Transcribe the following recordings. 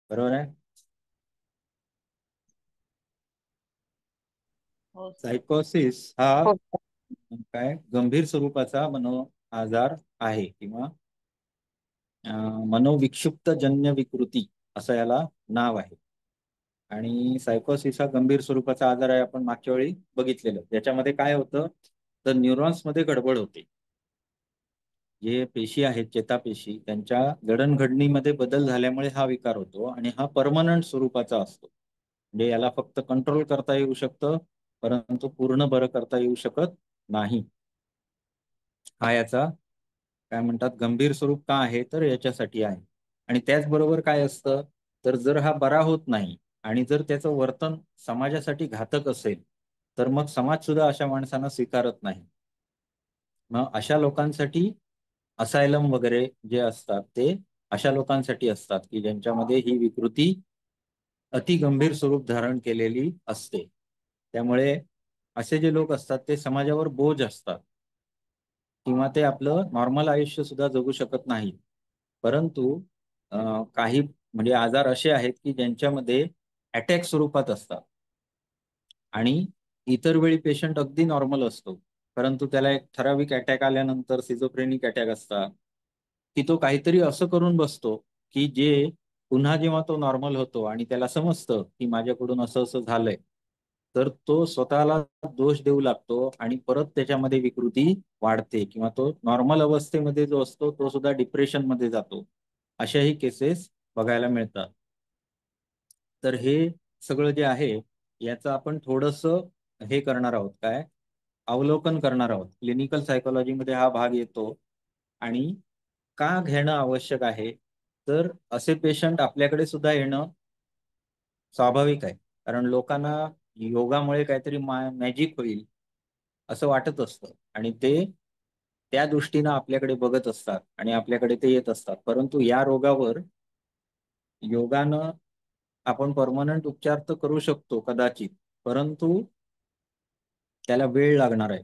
बरोबर आहे. हो सर. सायकोसिस हा हो. काय गंभीर स्वरूपाचा आजार आहे किंवा मनोविक्षिप्तजन्य विकृती असं याला नाव आहे. आणि सायकोसिस हा गंभीर स्वरूपाचा आजार आहे, आपण मागच्या वेळी बघितलेलं. याच्यामध्ये काय होतं, तर न्यूरॉन्स मध्ये गडबड होते. जे पेशी आहेत, चेतापेशी, त्यांच्या जडणघडणीमध्ये बदल झाल्यामुळे हा विकार होतो आणि हा परमनंट स्वरूपाचा असतो. म्हणजे याला फक्त कंट्रोल करता येऊ शकतं, परंतु पूर्ण बरं करता येऊ शकत नाही. हा याचा काय म्हणतात गंभीर स्वरूप का आहे, तर याच्यासाठी आहे. आणि त्याचबरोबर काय असतं, तर जर हा बरा होत नाही आणि जर त्याचं वर्तन समाजासाठी घातक असेल, तर मग समाज सुद्धा अशा माणसांना स्वीकारत नाही. मग अशा लोकांसाठी असायलम वगैरे जे असतात ते अशा लोकांसाठी असतात की ज्यांच्यामध्ये ही विकृती अति गंभीर स्वरूप धारण केलेली असते. त्यामुळे असे जे लोक असतात ते समाजावर बोज असतात किंवा ते आपलं नॉर्मल आयुष्य सुद्धा जगू शकत नाहीत. परंतु काही म्हणजे आजार असे आहेत की ज्यांच्यामध्ये अटॅक स्वरूपात असतात आणि इतर वेळी पेशंट अगदी नॉर्मल असतो, परंतु त्याला एक ठराविक अटॅक आल्यानंतर सिझोफ्रेनिक अटॅक असतात की तो काहीतरी असं करून बसतो की जे पुन्हा जेव्हा तो नॉर्मल होतो आणि त्याला समजतं की माझ्याकडून असं असं झालंय, तर तो स्वतःला दोष देऊ लागतो आणि परत त्याच्यामध्ये विकृती वाढते किंवा तो नॉर्मल अवस्थेमध्ये जो असतो तो सुद्धा डिप्रेशन मध्ये जातो. अशाही केसेस बघायला मिळतात. तर हे सगळं जे आहे याचं आपण थोडस हे करणार आहोत, काय अवलोकन करणार आहोत. क्लिनिकल सायकोलॉजीमध्ये हा भाग येतो. आणि का घेणं आवश्यक आहे, तर असे पेशंट आपल्याकडे सुद्धा येणं स्वाभाविक आहे. कारण लोकांना योगामुळे काहीतरी मॅजिक होईल असं वाटत असतं आणि ते त्या दृष्टीनं आपल्याकडे बघत असतात आणि आपल्याकडे ते येत असतात. परंतु या रोगावर योगानं आपण परमनंट उपचार तर करू शकतो कदाचित, परंतु त्याला वेळ लागणार आहे.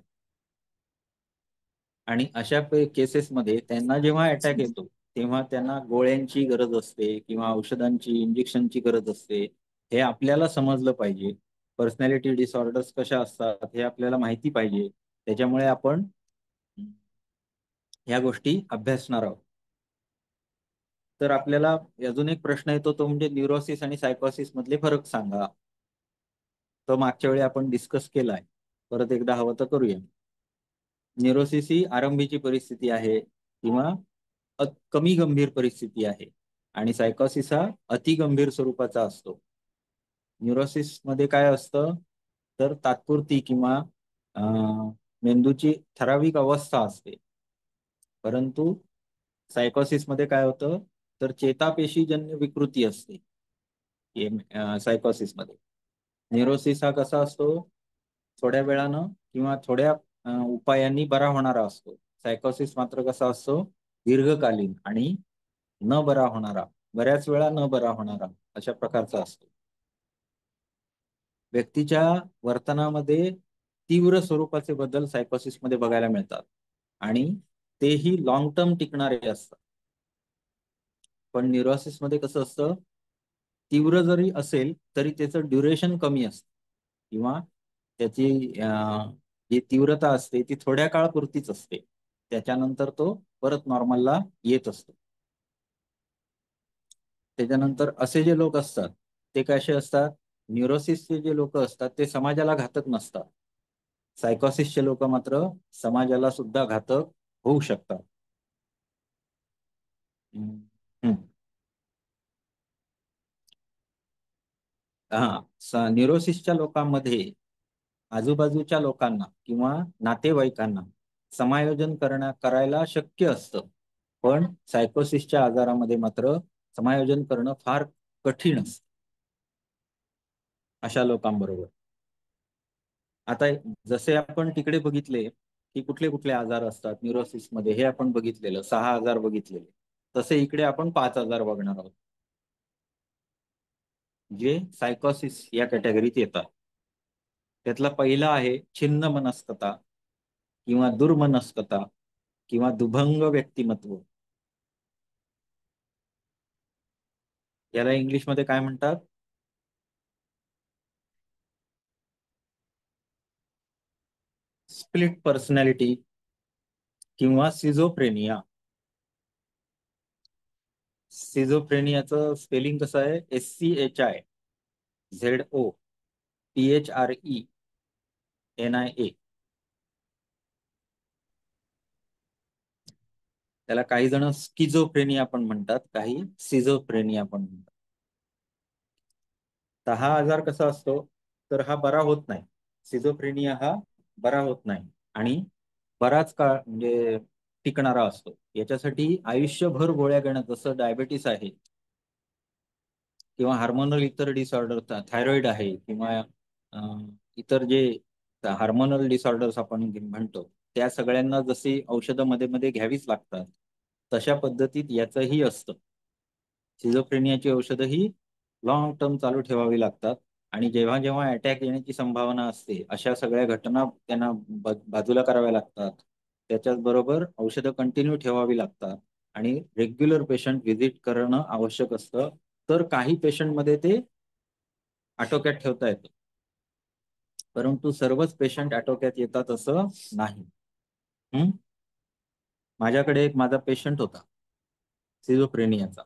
आणि अशा केसेसमध्ये त्यांना जेव्हा अटॅक येतो तेव्हा त्यांना गोळ्यांची गरज असते किंवा औषधांची, इंजेक्शनची गरज असते. हे आपल्याला समजलं पाहिजे. पर्सनॅलिटी डिसऑर्डर्स कशा असतात हे आपल्याला माहिती पाहिजे. त्याच्यामुळे आपण ह्या गोष्टी अभ्यासणार आहोत. तर आपल्याला अजून एक प्रश्न येतो, तो म्हणजे न्यूरोसिस आणि सायकोसिस मधले फरक सांगा. तो मागच्या वेळी आपण डिस्कस केलाय, परत एकदा हवं तर करूया. न्यूरोसिस ही आरंभीची परिस्थिती आहे किंवा कमी गंभीर परिस्थिती आहे आणि सायकोसिस हा अति गंभीर स्वरूपाचा असतो. न्यूरोसिस मध्ये काय असतं, तर तात्पुरती किंवा मेंदूची ठराविक अवस्था असते. परंतु सायकोसिस मध्ये काय होतं, तर चेतापेशीजन्य विकृती असते सायकोसिस मध्ये. न्यूरोसिस हा कसा असतो, थोड्या वेळानं किंवा थोड्या उपायांनी बरा होणारा असतो. सायकोसिस मात्र कसा असतो, दीर्घकालीन आणि न बरा होणारा, बऱ्याच वेळा न बरा होणारा अशा प्रकारचा असतो. व्यक्तीच्या वर्तनामध्ये तीव्र स्वरूपाचे बदल सायकोसिस मध्ये बघायला मिळतात आणि तेही लॉंग टर्म टिकणारे असतात. पण न्यूरोसिस मध्ये कसं असतं, तीव्र जरी असेल तरी त्याचं ड्युरेशन कमी असतं किंवा त्याची जी तीव्रता असते ती थोड्या काळापुरतीच असते. त्याच्यानंतर तो परत नॉर्मलला येत असतो. त्याच्यानंतर असे जे लोक असतात ते कसे असतात, न्यूरोसिसचे जे लोक असतात ते समाजाला घातक नसतात. सायकोसिसचे लोक मात्र समाजाला सुद्धा घातक होऊ शकतात. हम्म. हा, न्यूरोसिसच्या लोकांमध्ये आजूबाजूच्या लोकांना किंवा नातेवाईकांना समायोजन करायला शक्य असतं. पण सायकोसिसच्या आजारामध्ये मात्र समायोजन करणं फार कठीण असतं अशा लोकांबरोबर. आता जसे आपण तिकडे बघितले की कुठले कुठले आजार असतात न्यूरोसिस मध्ये, हे आपण बघितलेलं 6 आजार बघितलेले, तसे इकडे आपण 5 आजार बघणार आहोत जे सायकोसिस या कॅटेगरीत येतात. त्यातला पहिला आहे छिन्न मनस्कता किंवा दुर्मनस्कता किंवा दुभंग व्यक्तिमत्व. याला इंग्लिशमध्ये काय म्हणतात? स्प्लिट पर्सनॅलिटी किंवा सिझोफ्रेनिया. सिझोफ्रेनियाचं स्पेलिंग कसं आहे? SCHIZOPHRENIA. त्याला काही जण स्किझोफ्रेनिया पण म्हणतात, काही सिझोफ्रेनिया पण म्हणतात. तर हा आजार कसा असतो? तर हा बरा होत नाही. सिझोफ्रेनिया हा बरा होत नाही आणि बराच काळ म्हणजे टिकणारा असतो. याच्यासाठी आयुष्यभर गोळ्या घेणं, जसं डायबेटीस आहे किंवा हार्मोनल इतर डिसऑर्डर, थायरॉइड आहे किंवा इतर जे हार्मोनल डिसऑर्डर्स आपण म्हणतो, त्या सगळ्यांना जशी औषधं मध्ये मध्ये घ्यावीच लागतात, तशा पद्धतीत याचंही असतं. सिझोफ्रेनियाची औषधं ही लॉंग टर्म चालू ठेवावी लागतात. आणि जेव्हा जेव्हा अटॅक येण्याची संभावना असते, अशा सगळ्या घटना त्यांना बाजूला कराव्या लागतात. त्याच्याच बरोबर औषधं कंटिन्यू ठेवावी लागतात आणि रेग्युलर पेशंट व्हिजिट करणं आवश्यक असतं. तर काही पेशंटमध्ये ते आटोक्यात ठेवता येतं, परंतु सर्वच पेशंट आटोक्यात येतात असं नाही. माझ्याकडे एक माझा पेशंट होता सिझोफ्रेनियाचा.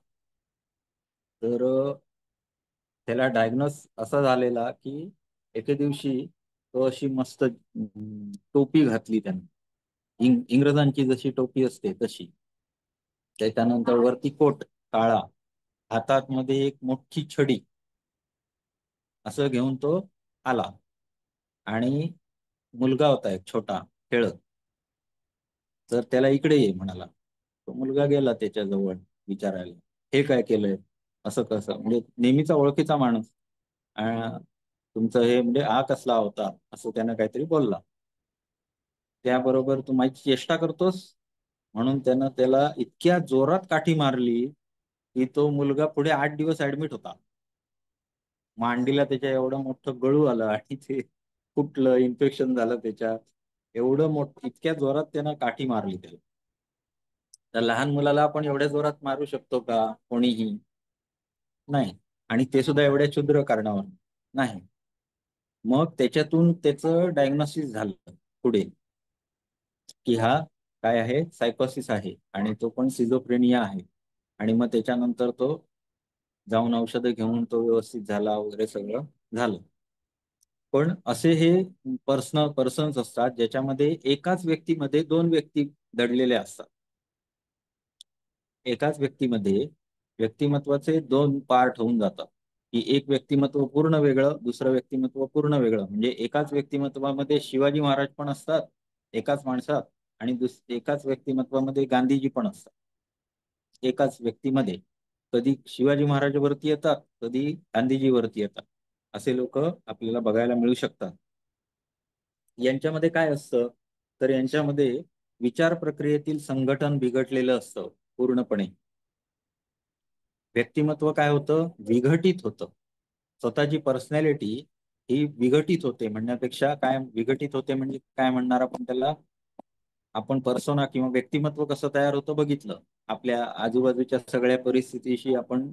तर त्याला डायग्नोस असा झालेला की एके दिवशी तो अशी मस्त टोपी घातली त्याने, इंग्रजांची जशी टोपी असते तशी. त्याच्यानंतर वरती कोट काळा, हातात मध्ये एक मोठी छडी, असं घेऊन तो आला. आणि मुलगा होता एक छोटा खेळत. तर त्याला इकडे ये म्हणाला. तो मुलगा गेला त्याच्या जवळ विचारायला, हे काय केलंय, असं कसं, म्हणजे नेहमीचा ओळखीचा माणूस. तुमचं हे म्हणजे हा कसला होता, असं त्यानं काहीतरी बोलला. त्याबरोबर तू माझी चेष्टा करतोस, म्हणून त्यानं त्याला इतक्या जोरात काठी मारली की तो मुलगा पुढे 8 दिवस ऍडमिट होता. मांडीला त्याच्या एवढं मोठं गळू आलं आणि ते फुटलं, इन्फेक्शन झालं त्याच्या. एवढं मोठं, इतक्या जोरात त्यानं काठी मारली त्याला. तर लहान मुलाला आपण एवढ्या जोरात मारू शकतो का कोणीही? नाही. आणि ते सुद्धा एवढ्या क्षुद्र कारणावर नाही. मग त्याच्यातून त्याचं डायग्नोसिस झालं पुढे की हा काय आहे, सायकोसिस आहे आणि तो पण सिझोफ्रेनिया आहे. आणि मग त्याच्यानंतर तो जाऊन औषधं घेऊन तो व्यवस्थित झाला वगैरे, सगळं झालं. पण असे हे पर्सन्स असतात ज्याच्यामध्ये एकाच व्यक्तीमध्ये दोन व्यक्ती दडलेले असतात. एकाच व्यक्तीमध्ये व्यक्तिमत्वाचे दोन पार्ट होऊन जातात, की एक व्यक्तिमत्व पूर्ण वेगळं, दुसरं व्यक्तिमत्व पूर्ण वेगळं. म्हणजे एकाच व्यक्तिमत्वामध्ये शिवाजी महाराज पण असतात एकाच माणसात, आणि एकाच व्यक्तिमत्वामध्ये गांधीजी पण असतात एकाच व्यक्तीमध्ये. कधी शिवाजी महाराजांवरती येतात, कधी गांधीजीवरती येतात. असे लोक आपल्याला बघायला मिळू शकतात. यांच्यामध्ये काय असतं? तर यांच्यामध्ये विचार प्रक्रियेतील संघटन बिघडलेलं असतं पूर्णपणे. व्यक्तिमत्व काय होतं? विघटित होतं. स्वतःची पर्सनॅलिटी ही विघटित होते, म्हणण्यापेक्षा काय विघटित होते म्हणजे काय म्हणणार आपण त्याला? आपण पर्सोना किंवा व्यक्तिमत्व कसं तयार होतं बघितलं. आपल्या आजूबाजूच्या सगळ्या परिस्थितीशी आपण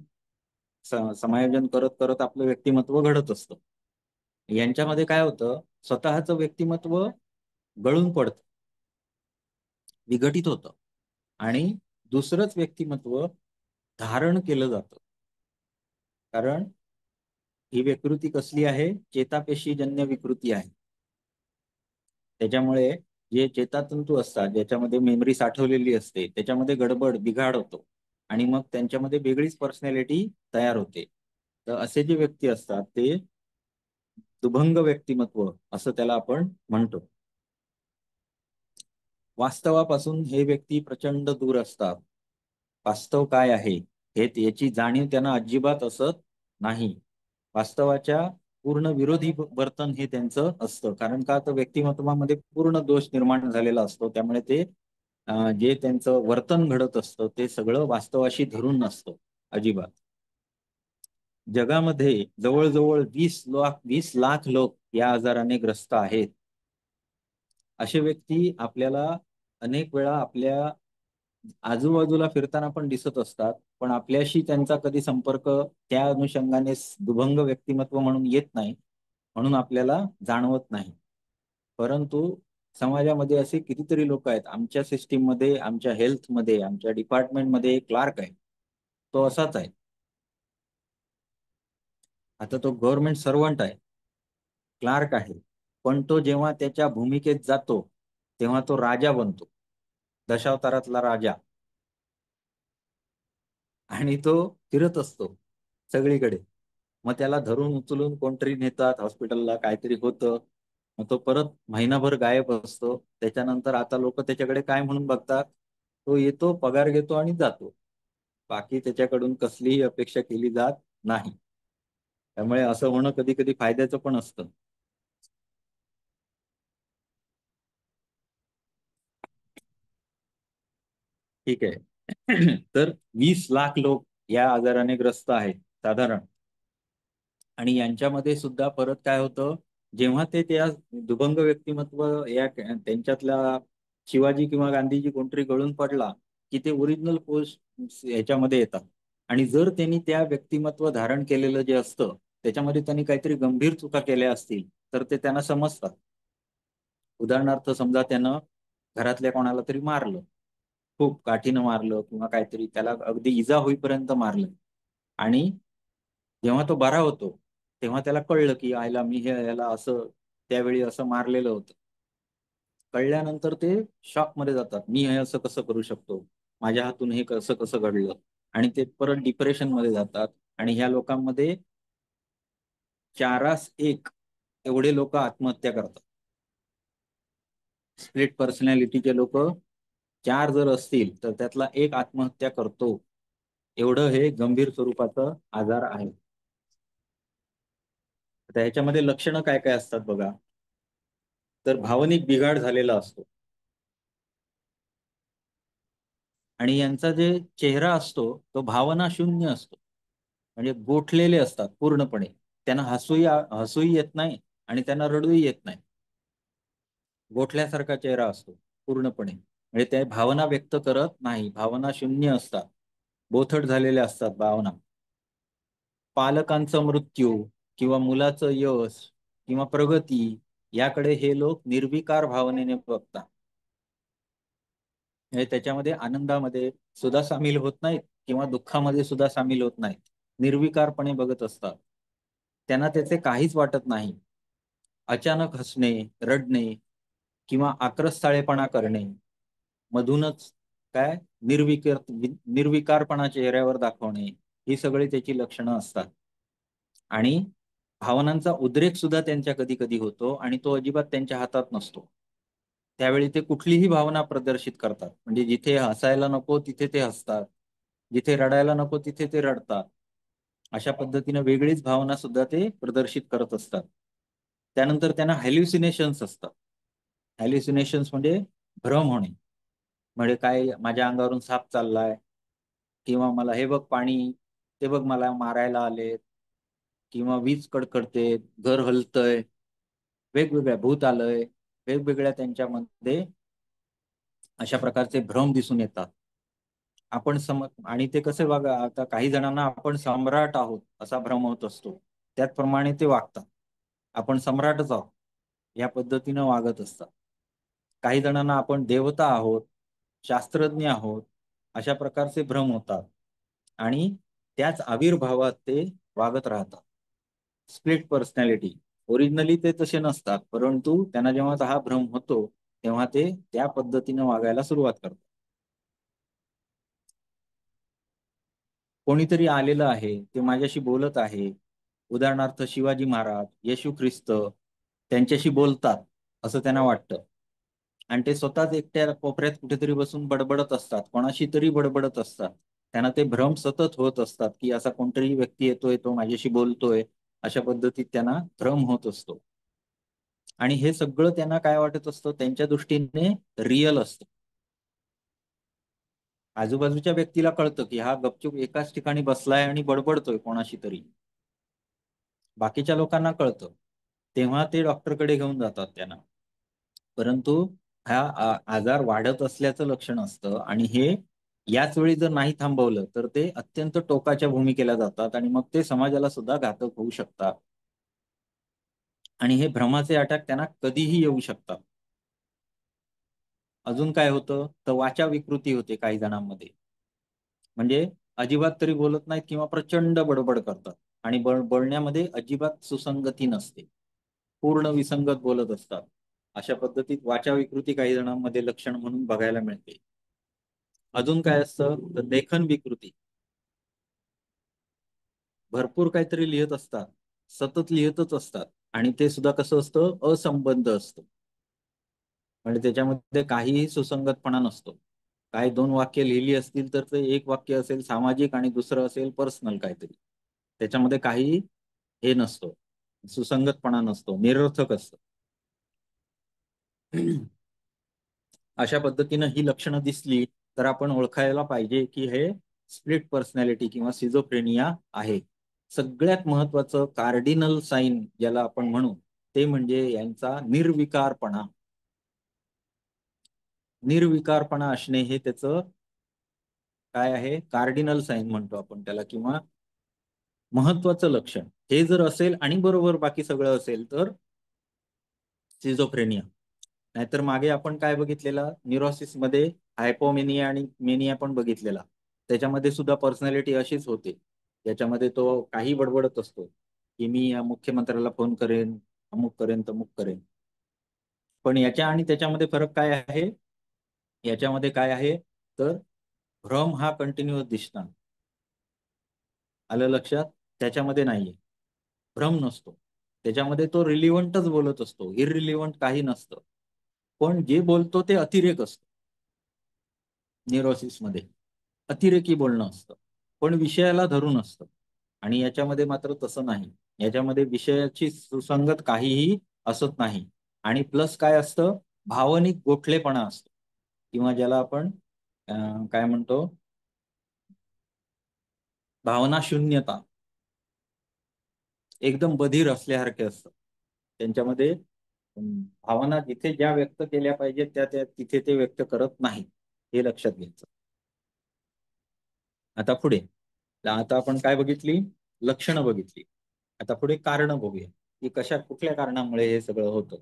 समायोजन करत करत आपलं व्यक्तिमत्व घडत असतं. यांच्यामध्ये काय होतं? स्वतःचं व्यक्तिमत्व गळून पडतं, विघटित होतं, आणि दुसरंच व्यक्तिमत्व धारण केलं जातं. कारण ही विकृती कसली आहे? चेतापेशीजन्य विकृती आहे. त्याच्यामुळे जे चेतातंतू असतात, ज्याच्यामध्ये मेमरी साठवलेली असते, त्याच्यामध्ये गडबड, बिघाड होतो आणि मग त्यांच्यामध्ये वेगळीच पर्सनॅलिटी तयार होते. तर असे जे व्यक्ती असतात ते दुभंग व्यक्तिमत्व असं त्याला आपण म्हणतो. वास्तवापासून हे व्यक्ती प्रचंड दूर असतात. वास्तव काय आहे हे, याची जाणीव त्यांना अजिबात असत नाही. वास्तवाच्या पूर्ण विरोधी वर्तन हे त्यांचं असतं. कारण का? तर व्यक्तिमत्वामध्ये पूर्ण दोष निर्माण झालेला असतो. त्यामुळे ते जे त्यांचं वर्तन घडत असतं ते सगळं वास्तवाशी धरून नसतं अजिबात. जगामध्ये जवळजवळ 20 लाख लोक या आजाराने ग्रस्त आहेत. असे व्यक्ती आपल्याला अनेक वेळा आपल्या आजूबाजूला फिरताना पण दिसत असतात, पण आपल्याशी त्यांचा कधी संपर्क त्या अनुषंगाने दुभंग व्यक्तिमत्व म्हणून येत नाही, म्हणून आपल्याला जाणवत नाही. परंतु समाजामध्ये असे कितीतरी लोक आहेत, आमच्या सिस्टीम मध्ये, आमच्या हेल्थमध्ये, आमच्या डिपार्टमेंटमध्ये एक क्लार्क आहे, तो असाच आहे. आता तो गव्हर्नमेंट सर्वंट आहे, क्लार्क आहे, पण तो जेव्हा त्याच्या भूमिकेत जातो तेव्हा तो राजा बनतो, दशावतारातला राजा. आणि तो फिरत असतो सगळीकडे. मग त्याला धरून उचलून कोणतरी नेतात हॉस्पिटलला, काहीतरी होतं, मग तो परत महिनाभर गायब असतो. त्याच्यानंतर आता लोक त्याच्याकडे काय म्हणून बघतात, तो येतो, पगार घेतो आणि जातो. बाकी त्याच्याकडून कसलीही अपेक्षा केली जात नाही. त्यामुळे असं होणं कधी कधी फायद्याचं पण असतं. ठीक आहे. तर 20 लाख लोक या आजाराने ग्रस्त आहेत साधारण. आणि यांच्यामध्ये सुद्धा परत काय होतं, जेव्हा ते त्या दुभंग व्यक्तिमत्व या त्यांच्यातल्या शिवाजी किंवा गांधीजी कोणतरी गळून पडला की ते ओरिजिनल पोस्ट याच्यामध्ये येतात. आणि जर त्यांनी त्या व्यक्तिमत्व धारण केलेलं जे असतं त्याच्यामध्ये त्यांनी काहीतरी गंभीर चुका केल्या असतील तर ते त्यांना समजतात. उदाहरणार्थ समजा त्यानं घरातल्या कोणाला तरी मारलं, खूप काठीनं मारलं किंवा काहीतरी त्याला अगदी इजा होईपर्यंत मारलं, आणि जेव्हा तो बरा होतो तेव्हा त्याला कळलं की आयला मी हे याला असं त्यावेळी असं मारलेलं होतं. कळल्यानंतर ते शॉक मध्ये जातात, मी हे असं कसं करू शकतो, माझ्या हातून हे कसं कसं घडलं, आणि ते परत डिप्रेशन मध्ये जातात. आणि ह्या लोकांमध्ये 4:1 एवढे लोक आत्महत्या करतात. स्प्लिट पर्सनॅलिटीचे लोक 4 जर असतील तर त्यातला एक आत्महत्या करतो. एवढं हे गंभीर स्वरूपाचं आजार आहे. आता ह्याच्यामध्ये लक्षणं काय काय असतात बघा. तर भावनिक बिघाड झालेला असतो, आणि यांचा जे चेहरा असतो तो भावना शून्य असतो, म्हणजे गोठलेले असतात पूर्णपणे. त्यांना हसूही येत नाही आणि त्यांना रडूही येत नाही. गोठल्यासारखा चेहरा असतो पूर्णपणे, म्हणजे ते भावना व्यक्त करत नाही, भावना शून्य असतात, बोथट झालेल्या असतात भावना. पालकांचा मृत्यू किंवा मुलाचं यश किंवा प्रगती याकडे हे लोक निर्विकार भावनेने बघतात. म्हणजे त्याच्यामध्ये आनंदामध्ये सुद्धा सामील होत नाहीत किंवा दुःखामध्ये सुद्धा सामील होत नाहीत, निर्विकारपणे बघत असतात. त्यांना त्याचे काहीच वाटत नाही. अचानक हसणे, रडणे किंवा आक्रस्ताळेपणा करणे, मधूनच काय निर्विकारपणा चेहऱ्यावर दाखवणे, ही सगळी त्याची लक्षणं असतात. आणि भावनांचा उद्रेक सुद्धा त्यांच्या कधी कधी होतो आणि तो अजिबात त्यांच्या हातात नसतो. त्यावेळी ते कुठलीही भावना प्रदर्शित करतात, म्हणजे जिथे हसायला नको तिथे ते हसतात, जिथे रडायला नको तिथे ते रडतात. अशा पद्धतीने वेगळीच भावना सुद्धा ते प्रदर्शित करत असतात. त्यानंतर त्यांना हॅल्युसिनेशन्स असतात. हॅल्युसिनेशन्स म्हणजे भ्रम होणे, म्हणजे काय माझ्या अंगावरून साप चाललाय, किंवा मला हे बघ पाणी, ते बघ मला मारायला आले, किंवा वीज कडकडते, घर हलतय, वेगवेगळ्या भूत आलंय, वेगवेगळ्या त्यांच्यामध्ये अशा प्रकारचे भ्रम दिसून येतात. आपण आणि ते कसे बघा, आता काही जणांना आपण सम्राट आहोत असा भ्रम होत असतो, त्याचप्रमाणे ते वागतात, आपण सम्राटच आहोत या पद्धतीनं वागत असतात. काही जणांना आपण देवता आहोत, शास्त्रज्ञ आहोत, अशा प्रकारचे भ्रम होतात, आणि त्याच आविर्भावात ते वागत राहतात. स्प्लिट पर्सनॅलिटी, ओरिजिनली ते तसे नसतात, परंतु त्यांना जेव्हा हा भ्रम होतो तेव्हा ते त्या पद्धतीने वागायला सुरुवात करतात. कोणीतरी आलेलं आहे, ते माझ्याशी बोलत आहे, उदाहरणार्थ शिवाजी महाराज, येशू ख्रिस्त, त्यांच्याशी बोलतात असं त्यांना वाटतं, आणि ते स्वतःच एकट्या कोपऱ्यात कुठेतरी बसून बडबडत असतात, कोणाशी तरी बडबडत असतात. त्यांना ते भ्रम सतत होत असतात की असा कोणतरी व्यक्ती येतोय, तो माझ्याशी बोलतोय, अशा पद्धतीत त्यांना भ्रम होत असतो. आणि हे सगळं त्यांना काय वाटत असतं, त्यांच्या दृष्टीने रिअल असतं. आजूबाजूच्या व्यक्तीला कळतं की हा गपचूप एकाच ठिकाणी बसलाय आणि बडबडतोय कोणाशी तरी, बाकीच्या लोकांना कळतं. तेव्हा ते डॉक्टरकडे घेऊन जातात त्यांना. परंतु हा आजार वाढत असल्याचं लक्षण असतं, आणि हे याच वेळी जर नाही थांबवलं तर ते अत्यंत टोकाच्या भूमिकेला जातात आणि मग ते समाजाला सुद्धा घातक होऊ शकतात. आणि हे भ्रमाचे अटॅक त्यांना कधीही येऊ शकतात. अजून काय होतं तर वाचा विकृती होते काही जणांमध्ये. म्हणजे अजिबात तरी बोलत नाहीत किंवा प्रचंड बडबड करतात आणि बोलण्यामध्ये अजिबात सुसंगती नसते, पूर्ण विसंगत बोलत असतात. अशा पद्धतीत वाचा विकृती काही जणांमध्ये लक्षण म्हणून बघायला मिळते. अजून काय असतं तर लेखन विकृती. भरपूर काहीतरी लिहित असतात, सतत लिहितच असतात आणि ते सुद्धा कसं असतं असंबद्ध असतं. म्हणजे त्याच्यामध्ये काहीही सुसंगतपणा नसतो. काही दोन वाक्य लिहिली असतील तर ते एक वाक्य असेल सामाजिक आणि दुसरं असेल पर्सनल काहीतरी. त्याच्यामध्ये काही हे नसतो, सुसंगतपणा नसतो, निरर्थक असतं. अशा पद्धतीनं ही लक्षणं दिसली तर आपण ओळखायला पाहिजे की हे स्प्लिट पर्सनॅलिटी किंवा सिझोफ्रेनिया आहे. सगळ्यात महत्वाचं कार्डिनल साईन ज्याला आपण म्हणू ते म्हणजे यांचा निर्विकारपणा. निर्विकारपणा असणे हे त्याचं काय आहे, कार्डिनल साईन म्हणतो आपण त्याला किंवा महत्वाचं लक्षण. हे जर असेल आणि बरोबर बाकी सगळं असेल तर सिझोफ्रेनिया. नाहीतर मागे आपण काय बघितलेलं न्यूरोसिस मध्ये हायपोमेनिया आणि मेनिया पण बघितलेला. त्याच्यामध्ये सुद्धा पर्सनॅलिटी अशीच होते. याच्यामध्ये तो काही बडबडत असतो की मी या मुख्यमंत्र्याला फोन करेन, अमुक करेन तमुक करेन. पण याच्या आणि त्याच्यामध्ये फरक काय आहे, याच्यामध्ये काय आहे तर भ्रम हा कंटिन्युअस दिसणार. आलं लक्षात? त्याच्यामध्ये नाहीये, भ्रम नसतो. त्याच्यामध्ये तो रिलिव्हंटच बोलत असतो, इररिलिव्हंट काही नसतं. पण जे बोलतो ते अतिरेक असतं. न्यूरोसिस मध्ये अतिरेकी बोलणं असतं, पण विषयाला धरून असतं. आणि याच्यामध्ये मात्र तसं नाही. याच्यामध्ये विषयाची सुसंगत काहीही असत नाही. आणि प्लस काय असतं, भावनिक गोठलेपणा असतो किंवा ज्याला आपण काय म्हणतो, भावना शून्यता. एकदम बधीर असल्यासारखे असतं त्यांच्यामध्ये. भावना जिथे ज्या व्यक्त केल्या पाहिजेत त्या त्या तिथे ते व्यक्त करत नाही, हे लक्षात घ्यायचं. आता पुढे, आता आपण काय बघितली, लक्षणं बघितली. आता पुढे कारण बघूया की कशा कुठल्या कारणामुळे हे सगळं होतं.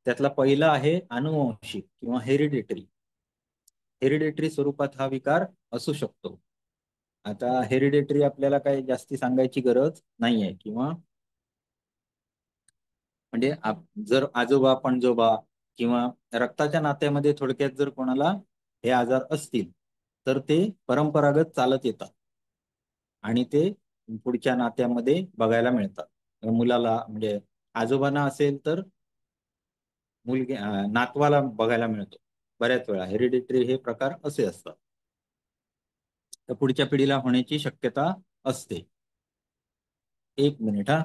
त्यातला पहिला आहे अनुवंशिक किंवा हेरिडिटरी. हेरिडेटरी स्वरूपात हा विकार असू शकतो. आता हेरिडेटरी आपल्याला काही जास्ती सांगायची गरज नाही आहे किंवा म्हणजे जर आजोबा पणजोबा किंवा रक्ताच्या नात्यामध्ये थोडक्यात जर कोणाला हे आजार असतील तर ते परंपरागत चालत येतात आणि ते पुढच्या नात्यामध्ये बघायला मिळतात. मुलाला म्हणजे आजोबांना असेल तर मुलगी नातवाला बघायला मिळतो. बऱ्याच वेळा हेरिडिटरी हे प्रकार असे असतात, तर पुढच्या पिढीला होण्याची शक्यता असते. एक मिनिट हा.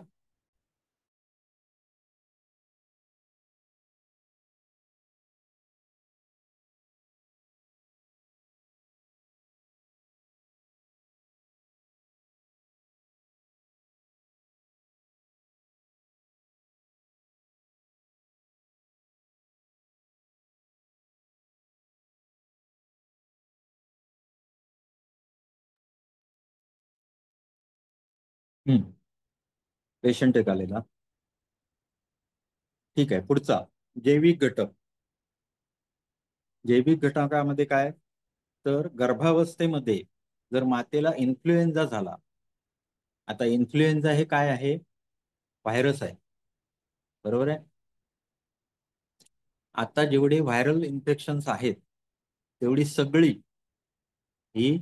पेशंट एक आलेला. ठीक आहे, पुढचा जैविक घटक. जैविक घटकामध्ये काय तर गर्भावस्थेमध्ये जर मातेला इन्फ्लुएन्झा झाला. आता इन्फ्लुएन्झा हे काय आहे, व्हायरस आहे, बरोबर आहे. आता जेवढे व्हायरल इन्फेक्शन्स आहेत तेवढी सगळी ही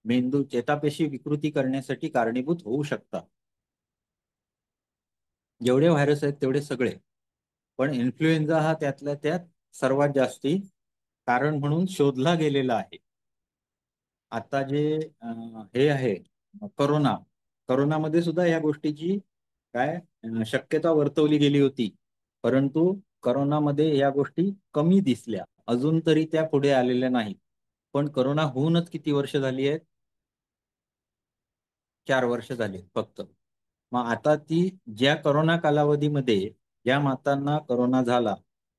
मेंदू चेतापेशी विकृती करण्यासाठी कारणीभूत होऊ शकतात. जेवढे व्हायरस आहेत तेवढे सगळे, पण इन्फ्लुएन्झा हा त्यातल्या त्यात सर्वात जास्ती कारण म्हणून शोधला गेलेला आहे. आता जे हे आहे करोना, करोनामध्ये सुद्धा या गोष्टीची काय शक्यता वर्तवली गेली होती, परंतु करोनामध्ये या गोष्टी कमी दिसल्या. अजून तरी त्या पुढे आलेल्या नाहीत. पण करोना होऊनच किती वर्ष झाली आहेत, 4 वर्ष झाली फक्त. मग आता ती ज्या करोना कालावधीमध्ये ज्या मातांना करोना झाला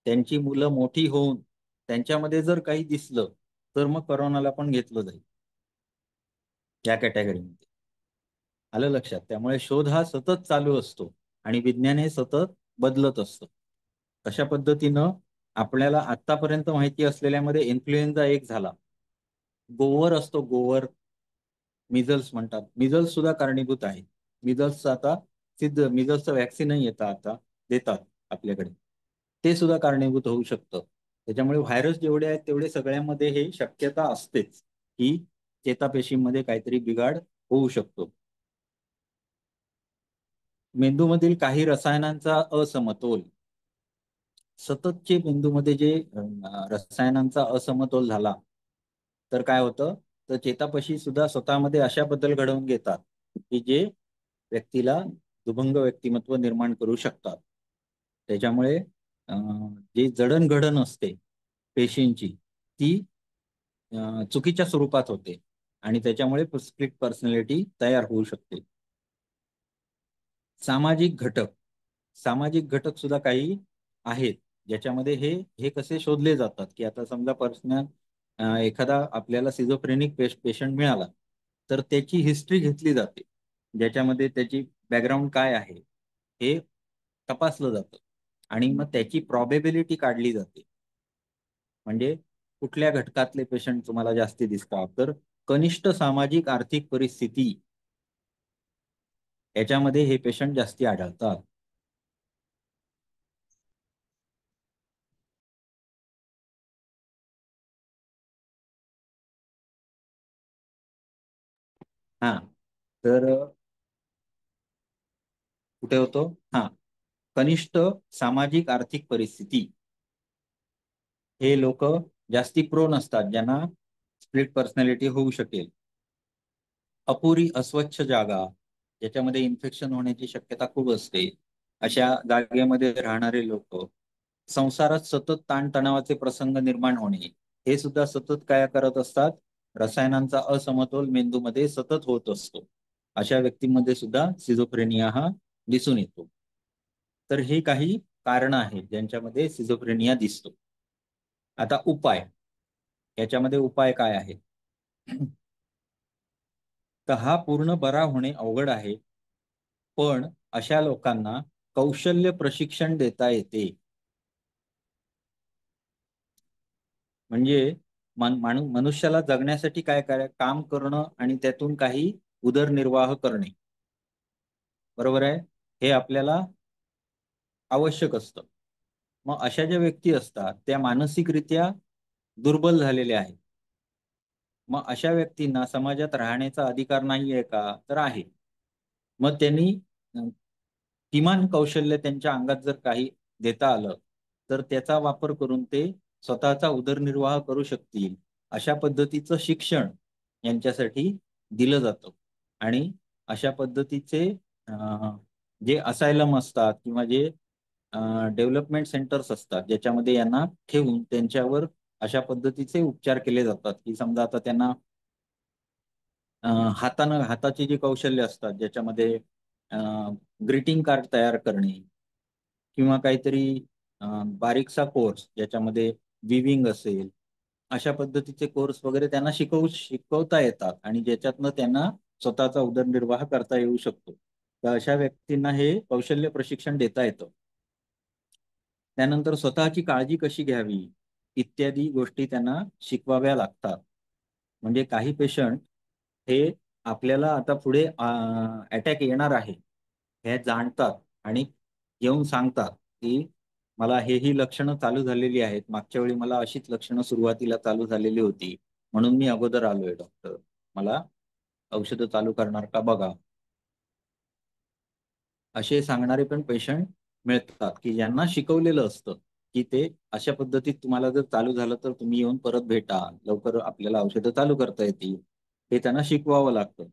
त्यांची मुलं मोठी होऊन त्यांच्यामध्ये जर काही दिसलं तर मग करोनाला पण घेतलं जाईल या कॅटेगरीमध्ये. आलं लक्षात? त्यामुळे शोध हा सतत चालू असतो आणि विज्ञान हे सतत बदलत असतं. तशा पद्धतीनं आपल्याला आतापर्यंत माहिती असलेल्यामध्ये इन्फ्लुएन्झा एक झाला. गोवर असतो, गोवर, मिझल्स म्हणतात. मिझल्स सुद्धा कारणीभूत आहे. मिझल्स आता सिद्ध, मिझल्सचं व्हॅक्सिनही येतं आता, देतात आपल्याकडे. ते सुद्धा कारणीभूत होऊ शकतं. त्याच्यामुळे व्हायरस जेवढे आहेत तेवढे सगळ्यामध्ये हे शक्यता असतेच की चेतापेशींमध्ये काहीतरी बिघाड होऊ शकतो. मेंदूमधील काही रसायनांचा असमतोल, सततचे मेंदूमध्ये जे रसायनांचा असमतोल झाला तर काय होतं, तर चेतापेशी सुद्धा स्वतःमध्ये अशा बदल घडवून घेतात की जे व्यक्तीला दुभंग व्यक्तिमत्व निर्माण करू शकतात. त्याच्यामुळे जी जडणघडण असते पेशींची ती चुकीच्या स्वरूपात होते आणि त्याच्यामुळे स्प्लिट पर्सनॅलिटी तयार होऊ शकते. सामाजिक घटक, सामाजिक घटक सुद्धा काही आहेत ज्याच्यामध्ये हे हे कसे शोधले जातात की आता समजा एखादा आपल्याला सिझोफ्रेनिक पेशंट मिळाला तर त्याची हिस्ट्री घेतली जाते, ज्याच्यामध्ये त्याची बॅकग्राऊंड काय आहे हे तपासलं जातं आणि मग त्याची प्रॉबेबिलिटी काढली जाते. म्हणजे कुठल्या घटकातले पेशंट तुम्हाला जास्ती दिसतात, तर कनिष्ठ सामाजिक आर्थिक परिस्थिती याच्यामध्ये हे पेशंट जास्ती आढळतात. हा, तर कुठे होतो? हा, कनिष्ठ सामाजिक आर्थिक परिस्थिती हे लोक जास्ती प्रोन असतात ज्यांना स्प्लिट पर्सनॅलिटी होऊ शकेल. अपुरी अस्वच्छ जागा, ज्याच्यामध्ये इन्फेक्शन होण्याची शक्यता खूप असते, अशा जागेमध्ये राहणारे लोक. संसारात सतत ताणतणावाचे प्रसंग निर्माण होणे, हे सुद्धा सतत काय करत असतात, रसायनांचा असमतोल मेंदूमध्ये सतत होत असतो. अशा व्यक्तींमध्ये सुद्धा सिझोफ्रेनिया हा दिसून येतो. तर हे काही कारण आहेत ज्यांच्यामध्ये सिझोफ्रेनिया दिसतो. आता उपाय, याच्यामध्ये उपाय काय आहे? तर हा पूर्ण बरा होणे अवघड आहे, पण अशा लोकांना कौशल्य प्रशिक्षण देता येते. म्हणजे मनुष्याला जगण्यासाठी काय काय काम करणं आणि त्यातून काही उदरनिर्वाह करणे, बरोबर आहे, हे आपल्याला आवश्यक असतं. मग अशा ज्या व्यक्ती असतात त्या मानसिकरित्या दुर्बल झालेल्या आहेत. मग अशा व्यक्तींना समाजात राहण्याचा अधिकार नाहीये का? तर आहे. मग त्यांनी किमान कौशल्य त्यांच्या अंगात जर काही देता आलं तर त्याचा वापर करून ते स्वतःचा उदरनिर्वाह करू शकतील, अशा पद्धतीचं शिक्षण यांच्यासाठी दिलं जातं. आणि अशा पद्धतीचे जे असायलम असतात किंवा जे डेव्हलपमेंट सेंटर्स असतात ज्याच्यामध्ये यांना ठेवून त्यांच्यावर अशा पद्धतीचे उपचार केले जातात की समजा आता त्यांना हाताची जी कौशल्य असतात ज्याच्यामध्ये ग्रीटिंग कार्ड तयार करणे किंवा काहीतरी बारीकसा कोर्स ज्याच्यामध्ये विविंग असेल, अशा पद्धतीचे कोर्स वगैरे त्यांना शिकवता येतात आणि ज्याच्यातनं त्यांना स्वतःचा उदरनिर्वाह करता येऊ शकतो. तर अशा व्यक्तींना हे कौशल्य प्रशिक्षण देता येतं. त्यानंतर स्वतःची काळजी कशी घ्यावी इत्यादी गोष्टी त्यांना शिकवाव्या लागतात. म्हणजे काही पेशंट हे आपल्याला आता पुढे अटॅक येणार आहे हे जाणतात आणि येऊन सांगतात की मला ही लक्षणं चालू झालेली आहेत, मागच्या वेळी मला अशीच लक्षणं सुरुवातीला चालू झालेली होती, म्हणून मी अगोदर आलोय डॉक्टर, मला औषधं चालू करणार का बघा. असे सांगणारे पण पेशंट मिळतात की ज्यांना शिकवलेलं असतं की ते अशा पद्धतीत तुम्हाला जर चालू झालं तर तुम्ही येऊन परत भेटा, लवकर आपल्याला औषधं चालू करता येतील, हे त्यांना शिकवावं लागतं.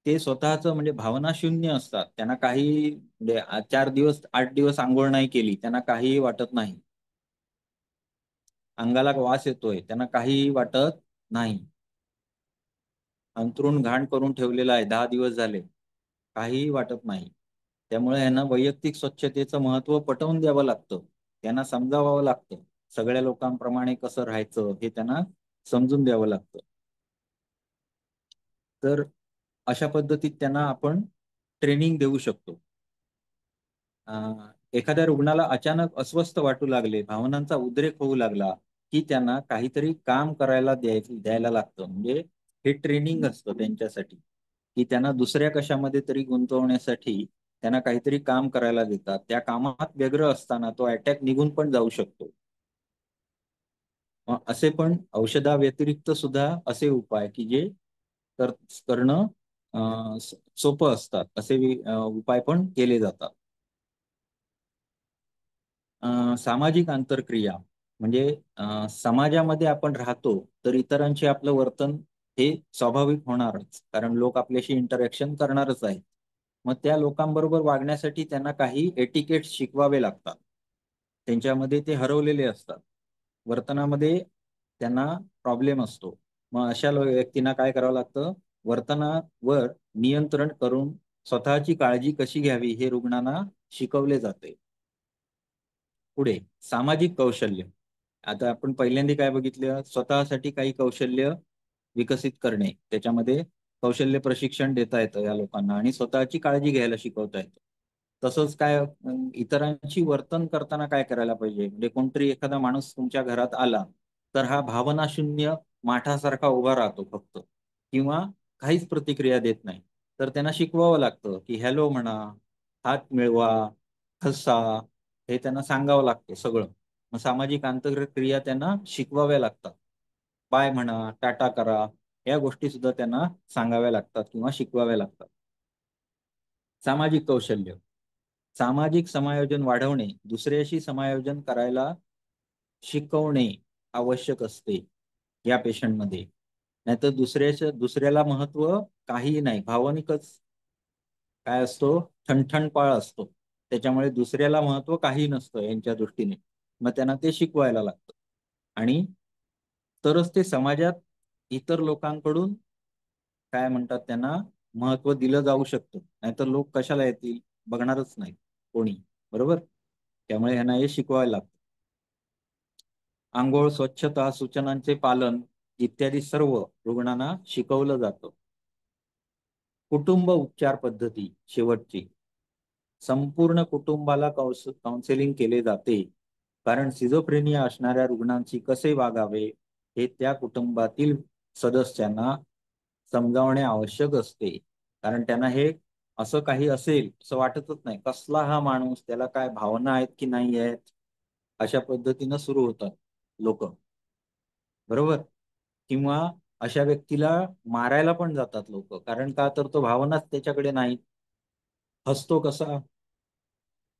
ते स्वतःच म्हणजे भावना शून्य असतात, त्यांना काही म्हणजे 4 दिवस 8 दिवस आंघोळ नाही केली त्यांना काहीही वाटत नाही, अंगाला वास येतोय त्यांना काहीही वाटत नाही, अंथरूण घाण करून ठेवलेलं आहे 10 दिवस झाले काहीही वाटत नाही. त्यामुळे यांना वैयक्तिक स्वच्छतेचं महत्त्व पटवून द्यावं लागतं, त्यांना समजावावं लागतं, सगळ्या लोकांप्रमाणे कसं राहायचं हे त्यांना समजून द्यावं लागतं. तर अशा पद्धतीत त्यांना आपण ट्रेनिंग देऊ शकतो. एखाद्या रुग्णाला अचानक अस्वस्थ वाटू लागले, भावनांचा उद्रेक होऊ लागला, की त्यांना काहीतरी काम करायला द्यायला लागतं. म्हणजे हे ट्रेनिंग असतं त्यांच्यासाठी, की त्यांना दुसऱ्या कशामध्ये तरी गुंतवण्यासाठी त्यांना काहीतरी काम करायला देतात. त्या कामात व्यग्र असताना तो अटॅक निघून पण जाऊ शकतो. मग असे पण औषधाव्यतिरिक्त सुद्धा असे उपाय की जे कर करणं सोपं असतात, असे उपाय पण केले जातात. सामाजिक आंतरक्रिया म्हणजे समाजामध्ये आपण राहतो तर इतरांशी आपलं वर्तन हे स्वाभाविक होणारच, कारण लोक आपल्याशी इंटरॅक्शन करणारच आहेत. मग त्या लोकांबरोबर वागण्यासाठी त्यांना काही एटिकेट शिकवावे लागतात. त्यांच्यामध्ये ते हरवलेले असतात. वर्तनामध्ये त्यांना प्रॉब्लेम असतो. मग अशा व्यक्तींना काय करावं लागतं? वर्तनावर नियंत्रण करून स्वतःची काळजी कशी घ्यावी हे रुग्णांना शिकवले जाते. पुढे सामाजिक कौशल्य. आता आपण पहिल्यांदा काय बघितलं? स्वतःसाठी काही कौशल्य विकसित करणे. त्याच्यामध्ये कौशल्य प्रशिक्षण देता येतं या लोकांना आणि स्वतःची काळजी घ्यायला शिकवता येतं. तसंच काय इतरांशी वर्तन करताना काय करायला पाहिजे? म्हणजे कोणतरी एखादा माणूस तुमच्या घरात आला, तर हा भावनाशून्य माठासारखा उभा राहतो फक्त किंवा काहीच प्रतिक्रिया देत नाही. तर त्यांना शिकवावं लागतं, की हॅलो म्हणा, हात मिळवा, हसा, हे त्यांना सांगावं लागतं सगळं. मग सामाजिक आंतरक्रिया त्यांना शिकवाव्या लागतात. बाय म्हणा, टाटा करा, या गोष्टी सुद्धा त्यांना सांगाव्या लागतात किंवा शिकवाव्या लागतात. सामाजिक कौशल्य. सामाजिक समायोजन वाढवणे, दुसऱ्याशी समायोजन करायला शिकवणे आवश्यक असते या पेशंटमध्ये. नाहीतर दुसऱ्याला महत्व काहीही नाही, भावनिकच काय असतो, ठणठणपाळ असतो. त्याच्यामुळे दुसऱ्याला महत्व काही नसतं यांच्या दृष्टीने. मग त्यांना ते शिकवायला लागतं आणि तरच ते समाजात इतर लोकांकडून काय म्हणतात त्यांना महत्व दिलं जाऊ शकतं. नाहीतर लोक कशाला येतील, बघणारच नाही कोणी. बरोबर. त्यामुळे ह्यांना हे शिकवायला लागतं. आंघोळ, स्वच्छता, सूचनांचे पालन इत्यादी सर्व रुग्णांना शिकवलं जातं. कुटुंब उपचार पद्धती शेवटची. संपूर्ण कुटुंबाला काउन्सिलिंग केले जाते, कारण सिझोफ्रेनिया असणाऱ्या रुग्णांशी कसे वागावे हे त्या कुटुंबातील सदस्यांना समजावणे आवश्यक असते. कारण त्यांना हे असं काही असेल असं वाटतच नाही. कसला हा माणूस, त्याला काय भावना आहेत की नाही आहेत, अशा पद्धतीनं सुरू होतात लोक. बरोबर. किंवा अशा व्यक्तीला मारायला पण जातात लोक, कारण का तर तो भावनाच त्याच्याकडे नाही. हसतो कसा,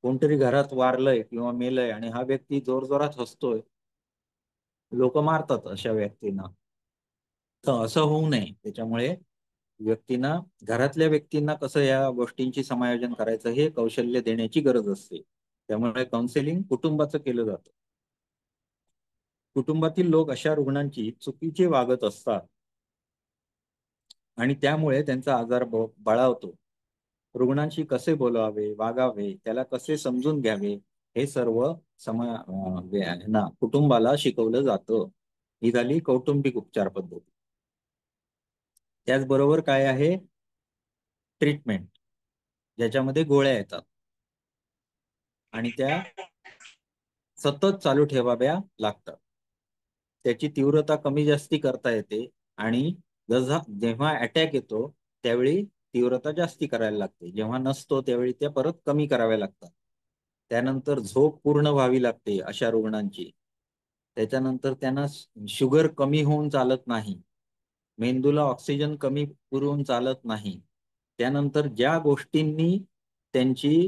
कोणतरी घरात वारलंय किंवा मेलय आणि हा व्यक्ती जोरजोरात हसतोय, लोक मारतात अशा व्यक्तींना. तर असं होऊ नये, त्याच्यामुळे व्यक्तींना, घरातल्या व्यक्तींना कसं या गोष्टींची समायोजन करायचं हे कौशल्य देण्याची गरज असते. त्यामुळे काउन्सिलिंग कुटुंबाचं केलं जातं. कुटुंबातील लोक अशा रुग्णांची चुकीचे वागत असतात आणि त्यामुळे त्यांचा आजार बळावतो. रुग्णांशी कसे बोलावे, वागावे, त्याला कसे समजून घ्यावे हे सर्व कुटुंबाला शिकवलं जातं. ही झाली कौटुंबिक उपचार पद्धती. त्याचबरोबर काय आहे, ट्रीटमेंट, ज्याच्यामध्ये गोळ्या येतात आणि त्या सतत चालू ठेवाव्या लागतात. त्याची तीव्रता कमी जास्ती करता येते आणि जसा जेव्हा अटॅक येतो त्यावेळी तीव्रता जास्ती करायला लागते, जेव्हा नसतो त्यावेळी त्या परत कमी कराव्या लागतात. त्यानंतर झोप पूर्ण व्हावी लागते अशा रुग्णांची. त्याच्यानंतर त्यांना शुगर कमी होऊन चालत नाही, मेंदूला ऑक्सिजन कमी पुरवून चालत नाही. त्यानंतर ज्या गोष्टींनी त्यांची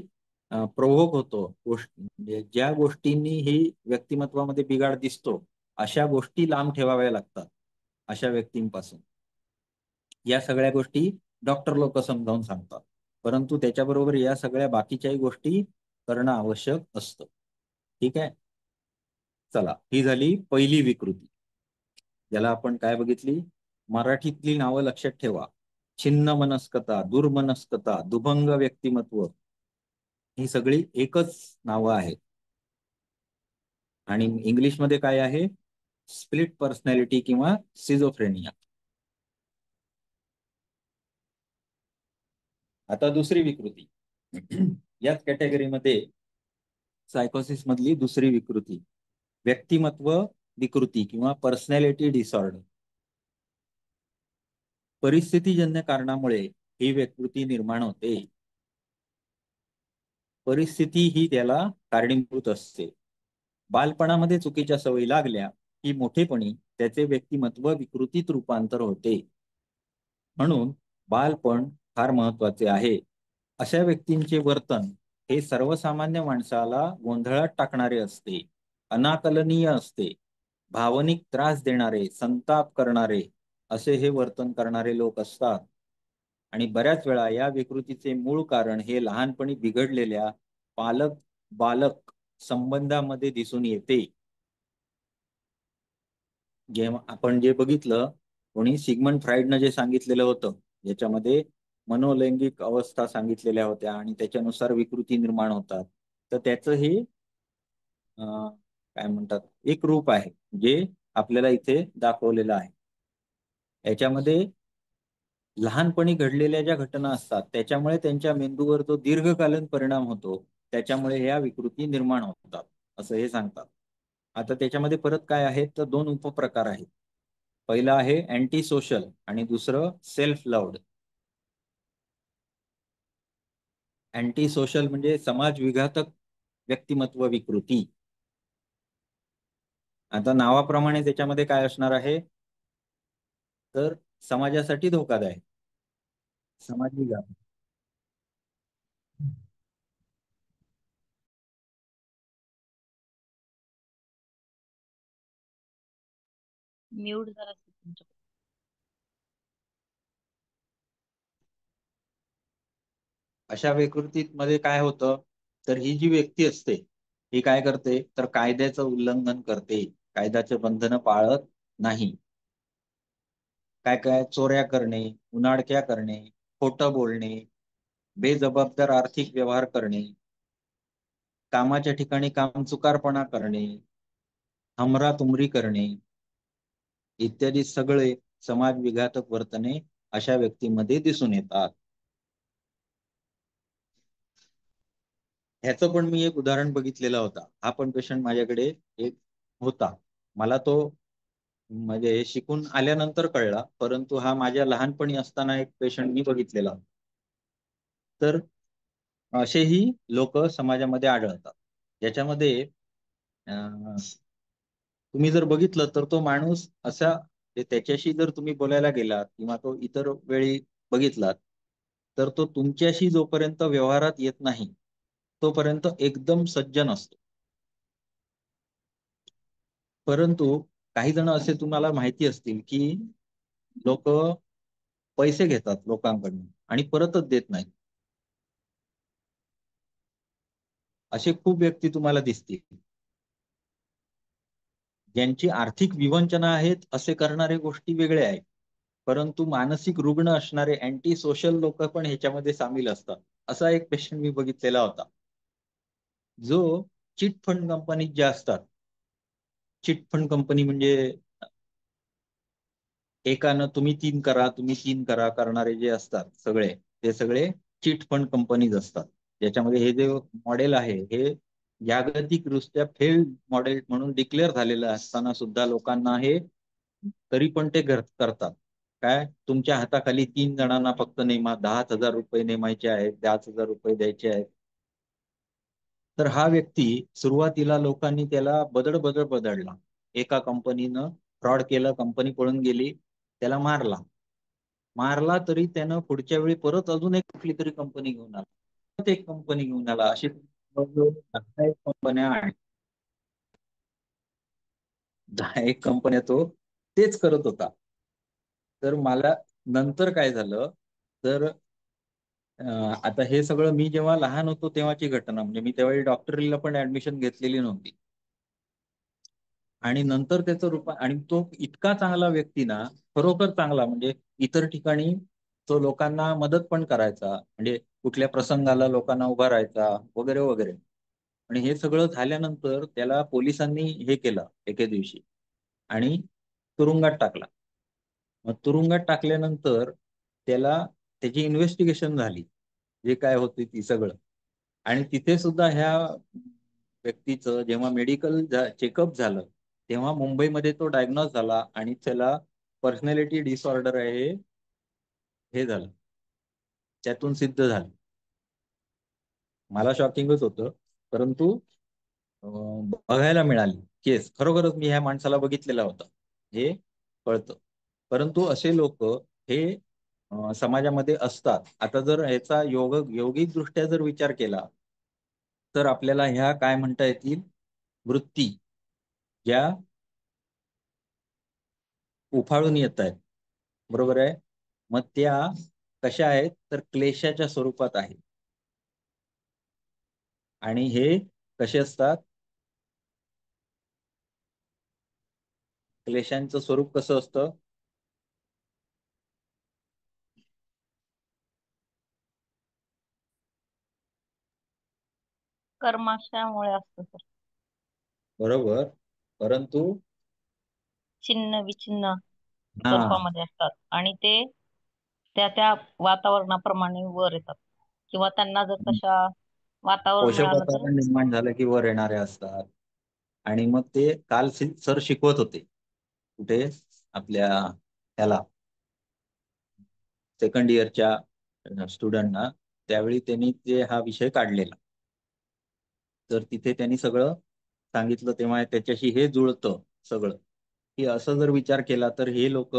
प्रवोक होतो, म्हणजे ज्या गोष्टींनी ही व्यक्तिमत्वामध्ये बिघाड दिसतो, अशा गोष्टी लांब ठेवाव्या लागतात अशा व्यक्तींपासून. या सगळ्या गोष्टी डॉक्टर लोक समजावून सांगतात, परंतु त्याच्याबरोबर या सगळ्या बाकीच्याही गोष्टी करणं आवश्यक असतं. ठीक आहे. चला, ही झाली पहिली विकृती, ज्याला आपण काय बघितली, मराठीतली नावं लक्षात ठेवा. छिन्न मनस्कता, दुर्मनस्कता, दुभंग व्यक्तिमत्व, ही सगळी एकच नावं आहेत. आणि इंग्लिशमध्ये काय आहे, स्प्लिट पर्सनॅलिटी किंवा सिझोफ्रेनिया. आता दुसरी विकृती याच कॅटेगरीमध्ये सायकोसिस मधली दुसरी विकृती, व्यक्तिमत्व विकृती किंवा पर्सनॅलिटी डिसऑर्डर. परिस्थितीजन्य कारणामुळे ही विकृती निर्माण होते. परिस्थिती ही त्याला कारणीभूत असते. बालपणामध्ये चुकीच्या सवयी लागल्या की मोठेपणी त्याचे व्यक्तिमत्व विकृतीत रूपांतर होते. म्हणून बालपण फार महत्वाचे आहे. अशा व्यक्तींचे वर्तन हे सर्वसामान्य माणसाला गोंधळात टाकणारे असते, अनाकलनीय असते, भावनिक त्रास देणारे, संताप करणारे असे हे वर्तन करणारे लोक असतात. आणि बऱ्याच वेळा या विकृतीचे मूळ कारण हे लहानपणी बिघडलेल्या पालक बालक संबंधामध्ये दिसून येते. जेव्हा आपण जे बघितलं, कोणी सिगमंड फ्राईडनं जे सांगितलेलं होतं, याच्यामध्ये मनोलैंगिक अवस्था सांगितलेल्या होत्या आणि त्याच्यानुसार विकृती निर्माण होतात. तर त्याचं हे काय म्हणतात, एक रूप आहे जे आपल्याला इथे दाखवलेलं आहे. याच्यामध्ये लहानपणी घडलेल्या ज्या घटना असतात त्याच्यामुळे त्यांच्या मेंदूवर जो दीर्घकालीन परिणाम होतो, त्याच्यामुळे या विकृती निर्माण होतात असं हे सांगतात. आता त्याच्यामध्ये परत काय आहे, तर दोन उपप्रकार आहेत. पहिला आहे अँटी सोशल आणि दुसरं सेल्फ लव्ड. अँटी सोशल म्हणजे समाज विघातक व्यक्तिमत्व विकृती. आता नावाप्रमाणे त्याच्यामध्ये काय असणार आहे, तर समाजासाठी धोकादायक, समाज विघातक. म्यूट जरा तुमच्या. अशा विकृतीमध्ये काय होतं, तर ही जी व्यक्ती असते ही काय करते, तर कायद्याचं उल्लंघन करते, कायद्याचे बंधनं पाळत नाही. काय काय चोऱ्या करणे, उनाडक्या करणे, खोटं बोलणे, बेजबाबदार आर्थिक व्यवहार करणे, कामाच्या ठिकाणी कामचुकारपणा करणे, हमरातुमरी करणे इत्यादी सगळे समाज विघातक वर्तने अशा व्यक्तींमध्ये दिसून येतात. ह्याचं पण मी एक उदाहरण बघितलेला होता. हा पण पेशंट माझ्याकडे एक होता. मला तो म्हणजे हे शिकून आल्यानंतर कळला, परंतु हा माझ्या लहानपणी असताना एक पेशंट मी बघितलेला होता. तर असेही लोक समाजामध्ये आढळतात. याच्यामध्ये तुम्ही जर बघितलं तर तो माणूस असा, त्याच्याशी जर तुम्ही बोलायला गेलात किंवा तो इतर वेळी बघितलात, तर तो तुमच्याशी जोपर्यंत व्यवहारात येत नाही तोपर्यंत एकदम सज्जन असतो. परंतु काही जण असे तुम्हाला माहिती असतील की लोक पैसे घेतात लोकांकडून आणि परतच देत नाहीत. असे खूप व्यक्ती तुम्हाला दिसतील. ज्यांची आर्थिक विवंचना आहेत असे करणारे गोष्टी वेगळ्या आहेत, परंतु मानसिक रुग्ण असणारे अँटी सोशल लोक पण ह्याच्यामध्ये सामील असतात. असा एक पेशंट मी बघितलेला होता, जो चिट फंड कंपनीत ज्या असतात, चिट फंड कंपनी म्हणजे एकानं तुम्ही तीन करा, तुम्ही तीन करा करणारे जे असतात सगळे, ते सगळे चिट फंड कंपनीज असतात. ज्याच्यामध्ये हे जे मॉडेल आहे हे जागतिकदृष्ट्या फेल मॉडेल म्हणून डिक्लेअर झालेलं असताना सुद्धा लोकांना हे तरी पण ते करतात. काय, तुमच्या हाताखाली तीन जणांना फक्त नेमा, 10,000 रुपये नेमायचे आहेत, 10,000 रुपये द्यायचे आहेत. तर हा व्यक्ती सुरुवातीला लोकांनी त्याला बदडला. एका कंपनीनं फ्रॉड केलं, कंपनी पळून गेली, त्याला मारला. मारला तरी त्यानं पुढच्या वेळी परत अजून एक कुठली तरी कंपनी घेऊन आला, परत एक कंपनी घेऊन आला. अशी जवळजवळ 10 कंपन्या आहेत. 10 कंपन्या तो तेच करत होता. तर मला नंतर काय झालं, तर आता हे सगळं मी जेव्हा लहान होतो तेव्हाची घटना, म्हणजे मी त्यावेळी डॉक्टरीला पण ऍडमिशन घेतलेली नव्हती. आणि नंतर त्याचं रूप, आणि तो इतका चांगला व्यक्ती ना, खरोखर चांगला, म्हणजे इतर ठिकाणी तो लोकांना मदत पण करायचा, म्हणजे कुठल्या प्रसंगाला लोकांना उभा राहायचा वगैरे वगैरे. आणि हे सगळं झाल्यानंतर त्याला पोलिसांनी हे केलं एके दिवशी, आणि तुरुंगात टाकला. मग तुरुंगात टाकल्यानंतर त्याची इन्व्हेस्टिगेशन झाली, जे काय होती ती सगळं. आणि तिथे सुद्धा ह्या व्यक्तीचं जेव्हा मेडिकल चेकअप झालं तेव्हा मुंबईमध्ये तो डायग्नोज झाला आणि त्याला पर्सनॅलिटी डिसऑर्डर आहे हे झालं, त्यातून सिद्ध झालं. मला शॉकिंगच होतं, परंतु बघायला मिळाली केस. खरोखरच मी ह्या माणसाला बघितलेला होता हे कळतं. परंतु असे लोक हे समाजामध्ये असतात. आता जर ह्याचा योगिक दृष्ट्या जर विचार केला तर आपल्याला ह्या काय म्हणता येतील वृत्ती ज्या उफाळून येत आहेत, बरोबर आहे. मग त्या कशा आहेत तर क्लेशाच्या स्वरूपात आहेत. आणि हे कसे असतात, क्लेशांचं स्वरूप कसं असतं, कर्माशयामुळे असतं सर. बरोबर. परंतु छिन्न विछिन्न हा स्वरूपामध्ये असतात आणि ते त्या त्या वातावरणाप्रमाणे वर येतात, किंवा त्यांना जर तशा वातावरण पोषक मिळालं तर. वातावरण निर्माण झालं की वर येणारे असतात. आणि मग ते काल सर शिकवत होते कुठे आपल्या ह्याला सेकंड इयरच्या स्टुडंटना. त्यावेळी त्यांनी ते हा विषय काढलेला, तर तिथे त्यांनी सगळं सांगितलं. तेव्हा त्याच्याशी हे जुळतं सगळं, की असं जर विचार केला तर हे लोक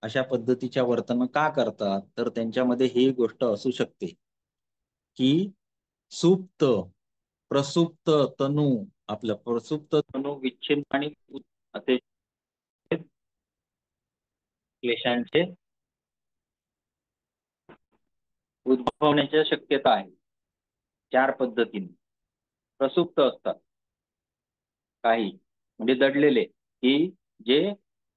अशा पद्धतीच्या वर्तन का करतात, तर त्यांच्यामध्ये ही गोष्ट असू शकते की सुप्त प्रसुप्त तनू, आपलं प्रसुप्त तनू विच्छिन्न आणि असे क्लेशांचे उद्भवण्याच्या शक्यता आहे. 4 पद्धतीने प्रसुप्त असतात काही, म्हणजे दडलेले, की जे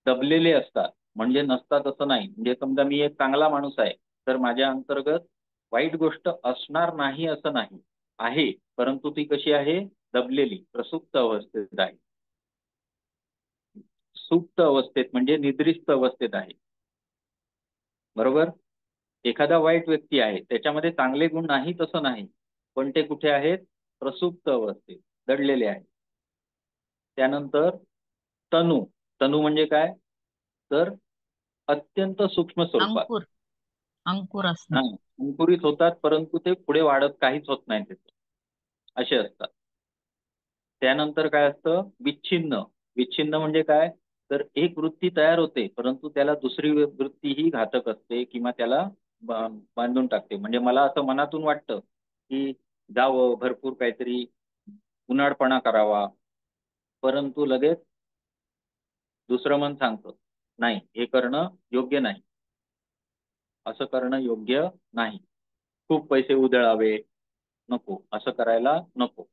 दबलेले असतात. म्हणजे नसतात असं नाही. म्हणजे समजा मी एक चांगला माणूस आहे तर माझ्या अंतर्गत वाईट गोष्ट असणार नाही असं नाही, आहे. परंतु ती कशी आहे, दबलेली प्रसुप्त अवस्थेत आहे. सुप्त अवस्थेत म्हणजे निद्रिस्त अवस्थेत आहे, बरोबर. एखादा वाईट व्यक्ती आहे त्याच्यामध्ये चांगले गुण नाही तसं नाही, पण ते कुठे आहेत, प्रसुप्त अवस्थेत दडलेले आहेत. त्यानंतर तनू. तनू म्हणजे काय, तर अत्यंत सूक्ष्म स्वरूपात. अंकुर अंकुर हा, असणं. अंकुरित होतात परंतु ते पुढे वाढत काहीच होत नाही त्याचं, असे असतात. त्यानंतर काय असतं, विच्छिन्न. विच्छिन्न म्हणजे काय, तर एक वृत्ती तयार होते परंतु त्याला दुसरी वृत्ती ही घातक असते किंवा त्याला बांधून टाकते. म्हणजे मला असं मनातून वाटतं की जावं भरपूर काहीतरी उन्हाळपणा करावा, परंतु लगेच दुसरं मन सांगतं नाही, हे करणं योग्य नाही, असं करणं योग्य नाही, खूप पैसे उधळावे, नको असं करायला नको.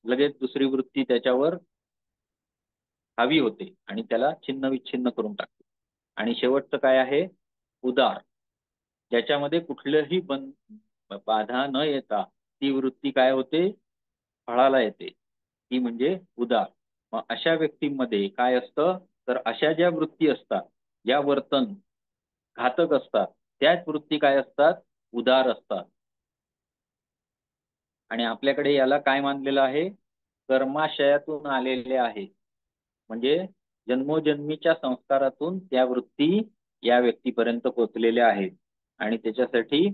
लगेच दुसरी वृत्ती त्याच्यावर हावी होते आणि त्याला छिन्न विच्छिन्न करून टाकते. आणि शेवटचं काय आहे, उदार. ज्याच्यामध्ये कुठलंही बाधा न येता ती वृत्ती काय होते, फळाला येते, ती म्हणजे उदार. मग अशा व्यक्तींमध्ये काय असतं, तर अशा ज्या वृत्ती असतात, ज्या वर्तन घातक असतात, त्याच वृत्ती काय असतात, उदार असतात. आणि आपल्याकडे याला काय मानलेलं आहे, कर्माशयातून आलेले आहे. म्हणजे जन्मोजन्मीच्या संस्कारातून त्या वृत्ती या व्यक्तीपर्यंत पोहोचलेल्या आहेत. आणि त्याच्यासाठी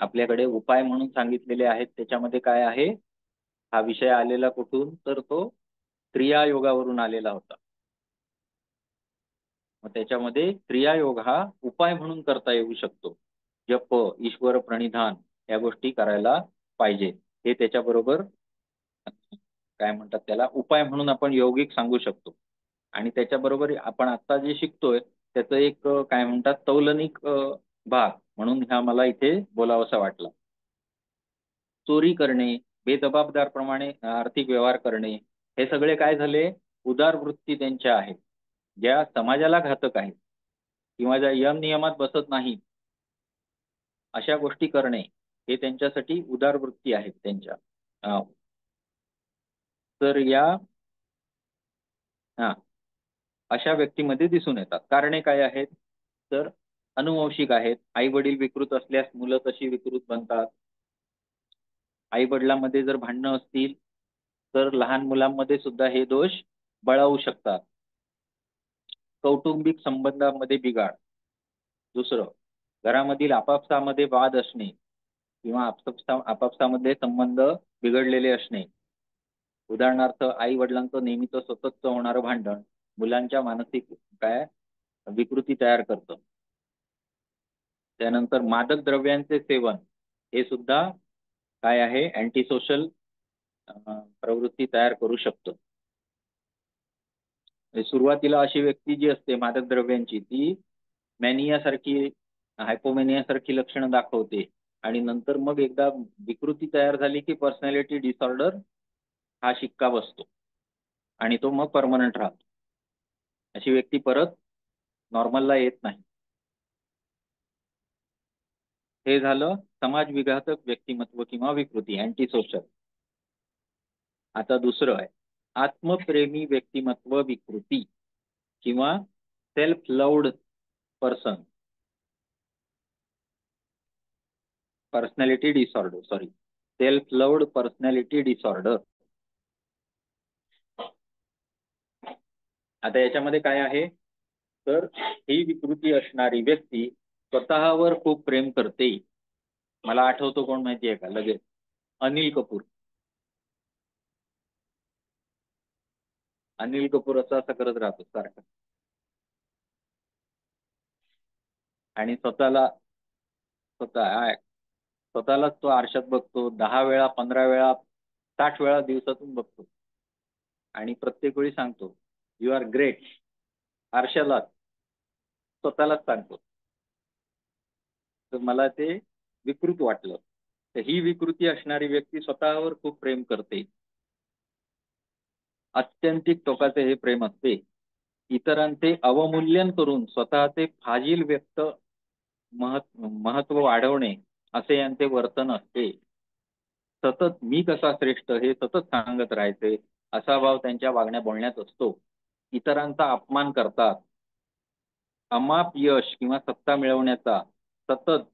आपल्याकडे उपाय म्हणून सांगितलेले आहेत. त्याच्यामध्ये काय आहे, हा विषय आलेला कुठून, तर तो क्रियायोगावरून आलेला होता. मग त्याच्यामध्ये क्रियायोग हा उपाय म्हणून करता येऊ शकतो. जप, ईश्वर प्रणिधान या गोष्टी करायला पाहिजे. हे त्याच्याबरोबर काय म्हणतात त्याला, उपाय म्हणून आपण यौगिक सांगू शकतो. आणि त्याच्याबरोबर आपण आता जे शिकतोय त्याचं एक काय म्हणतात तौलनिक भाग म्हणून हा मला इथे बोलावासा वाटला. चोरी करणे, बेजबाबदारप्रमाणे आर्थिक व्यवहार करणे, हे सगळे काय झाले, उदार वृत्ती त्यांच्या आहेत, ज्या समाजाला घातक आहेत किंवा ज्या यम नियमात बसत नाहीत. अशा गोष्टी करणे हे त्यांच्यासाठी उदार वृत्ती आहेत त्यांच्या. तर या हा अशा व्यक्तीमध्ये दिसून येतात. कारणे काय आहेत? तर अनुवंशिक आहेत. आई वडील विकृत असल्यास मुलं तशी विकृत बनतात. आई वडिलांमध्ये जर भांडणं असतील तर लहान मुलांमध्ये सुद्धा हे दोष बळावू शकतात. कौटुंबिक संबंधामध्ये बिघाड. दुसरं, घरामधील आपापसामध्ये वाद असणे किंवा आपापसामधले संबंध बिघडलेले असणे. उदाहरणार्थ आई वडिलांचं नेहमीच सततचं होणारं भांडण मुलांच्या मानसिक काय विकृती तयार करतं. त्यानंतर मादक द्रव्यांचे सेवन हे सुद्धा काय आहे, अँटी सोशल प्रवृत्ती तयार करू शकतो. सुरुवातीला अशी व्यक्ती जी असते मादक द्रव्यांची ती मॅनिया सारखी, हायपोमॅनिया सारखी लक्षणं दाखवते आणि नंतर मग एकदा विकृती तयार झाली की पर्सनॅलिटी डिसऑर्डर हा शिक्का बसतो आणि तो मग परमनंट राहतो. अशी व्यक्ती परत नॉर्मलला येत नाही. हे झालं समाज विघातक व्यक्तिमत्व किंवा विकृती, अँटी सोशल. आता दुसरं आहे आत्मप्रेमी व्यक्तिमत्व विकृती किंवा self loved person personality disorder, sorry, self loved personality disorder. आता याच्यामध्ये काय आहे, तर ही विकृती असणारी व्यक्ती स्वतःवर खूप प्रेम करते. मला आठवतो कोण माहिती आहे का लगेच? अनिल कपूर. अनिल कपूर असं करत राहतो सारखं आणि स्वतःलाच तो आरशात बघतो 10 वेळा, 15 वेळा, 60 वेळा दिवसातून बघतो आणि प्रत्येक वेळी सांगतो यू आर ग्रेट. आरशाला स्वतःलाच सांगतो. तर मला ते विकृत वाटलं. तर ही विकृती असणारी व्यक्ती स्वतःवर खूप प्रेम करते. अत्यंतिक टोकाचे हे प्रेम असते. इतरांचे अवमूल्यन करून स्वतःचे फाजील महत्व वाढवणे असे यांचे वर्तन असते. सतत मी कसा श्रेष्ठ हे सतत सांगत राहायचे असा भाव त्यांच्या वागण्या बोलण्यात असतो. इतरांचा अपमान करतात. अमाप यश किंवा सत्ता मिळवण्याचा सतत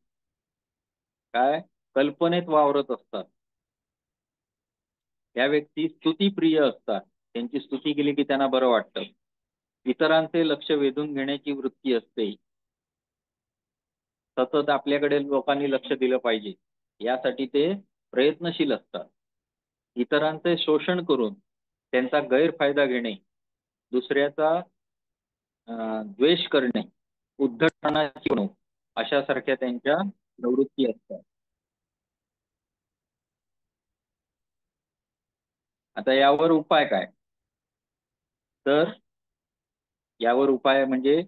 काय कल्पनेत वावरत असतात. या व्यक्ती स्तुतीप्रिय असतात. त्यांची स्तुती केली की त्यांना बरं वाटतं. इतरांचे लक्ष वेधून घेण्याची वृत्ती असते. सतत आपल्याकडे लोकांनी लक्ष दिलं पाहिजे यासाठी ते प्रयत्नशील असतात. इतरांचे शोषण करून त्यांचा गैरफायदा घेणे, दुसऱ्याचा द्वेष करणे, उद्धटपणाची अशा सारख्या त्यांच्या प्रवृत्ती असतात. आता यावर उपाय काय? तर यावर उपाय म्हणजे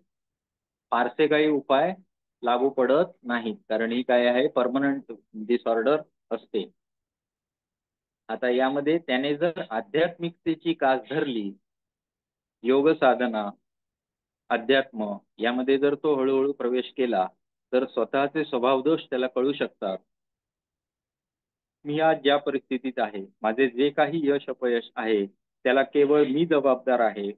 फारसे काही उपाय लागू पडत नाहीत, कारण ही काय आहे परमनंट डिसऑर्डर असते. आता यामध्ये त्याने जर आध्यात्मिकतेची कास धरली, योग साधना, अध्यात्म यामध्ये जर तो हळूहळू प्रवेश केला तर स्वतःचे स्वभावदोष त्याला कळू शकतात. मी आज ज्या परिस्थितीत आहे, माझे जे काही यश अपयश आहे त्याला केवळ मी जबाबदार आहे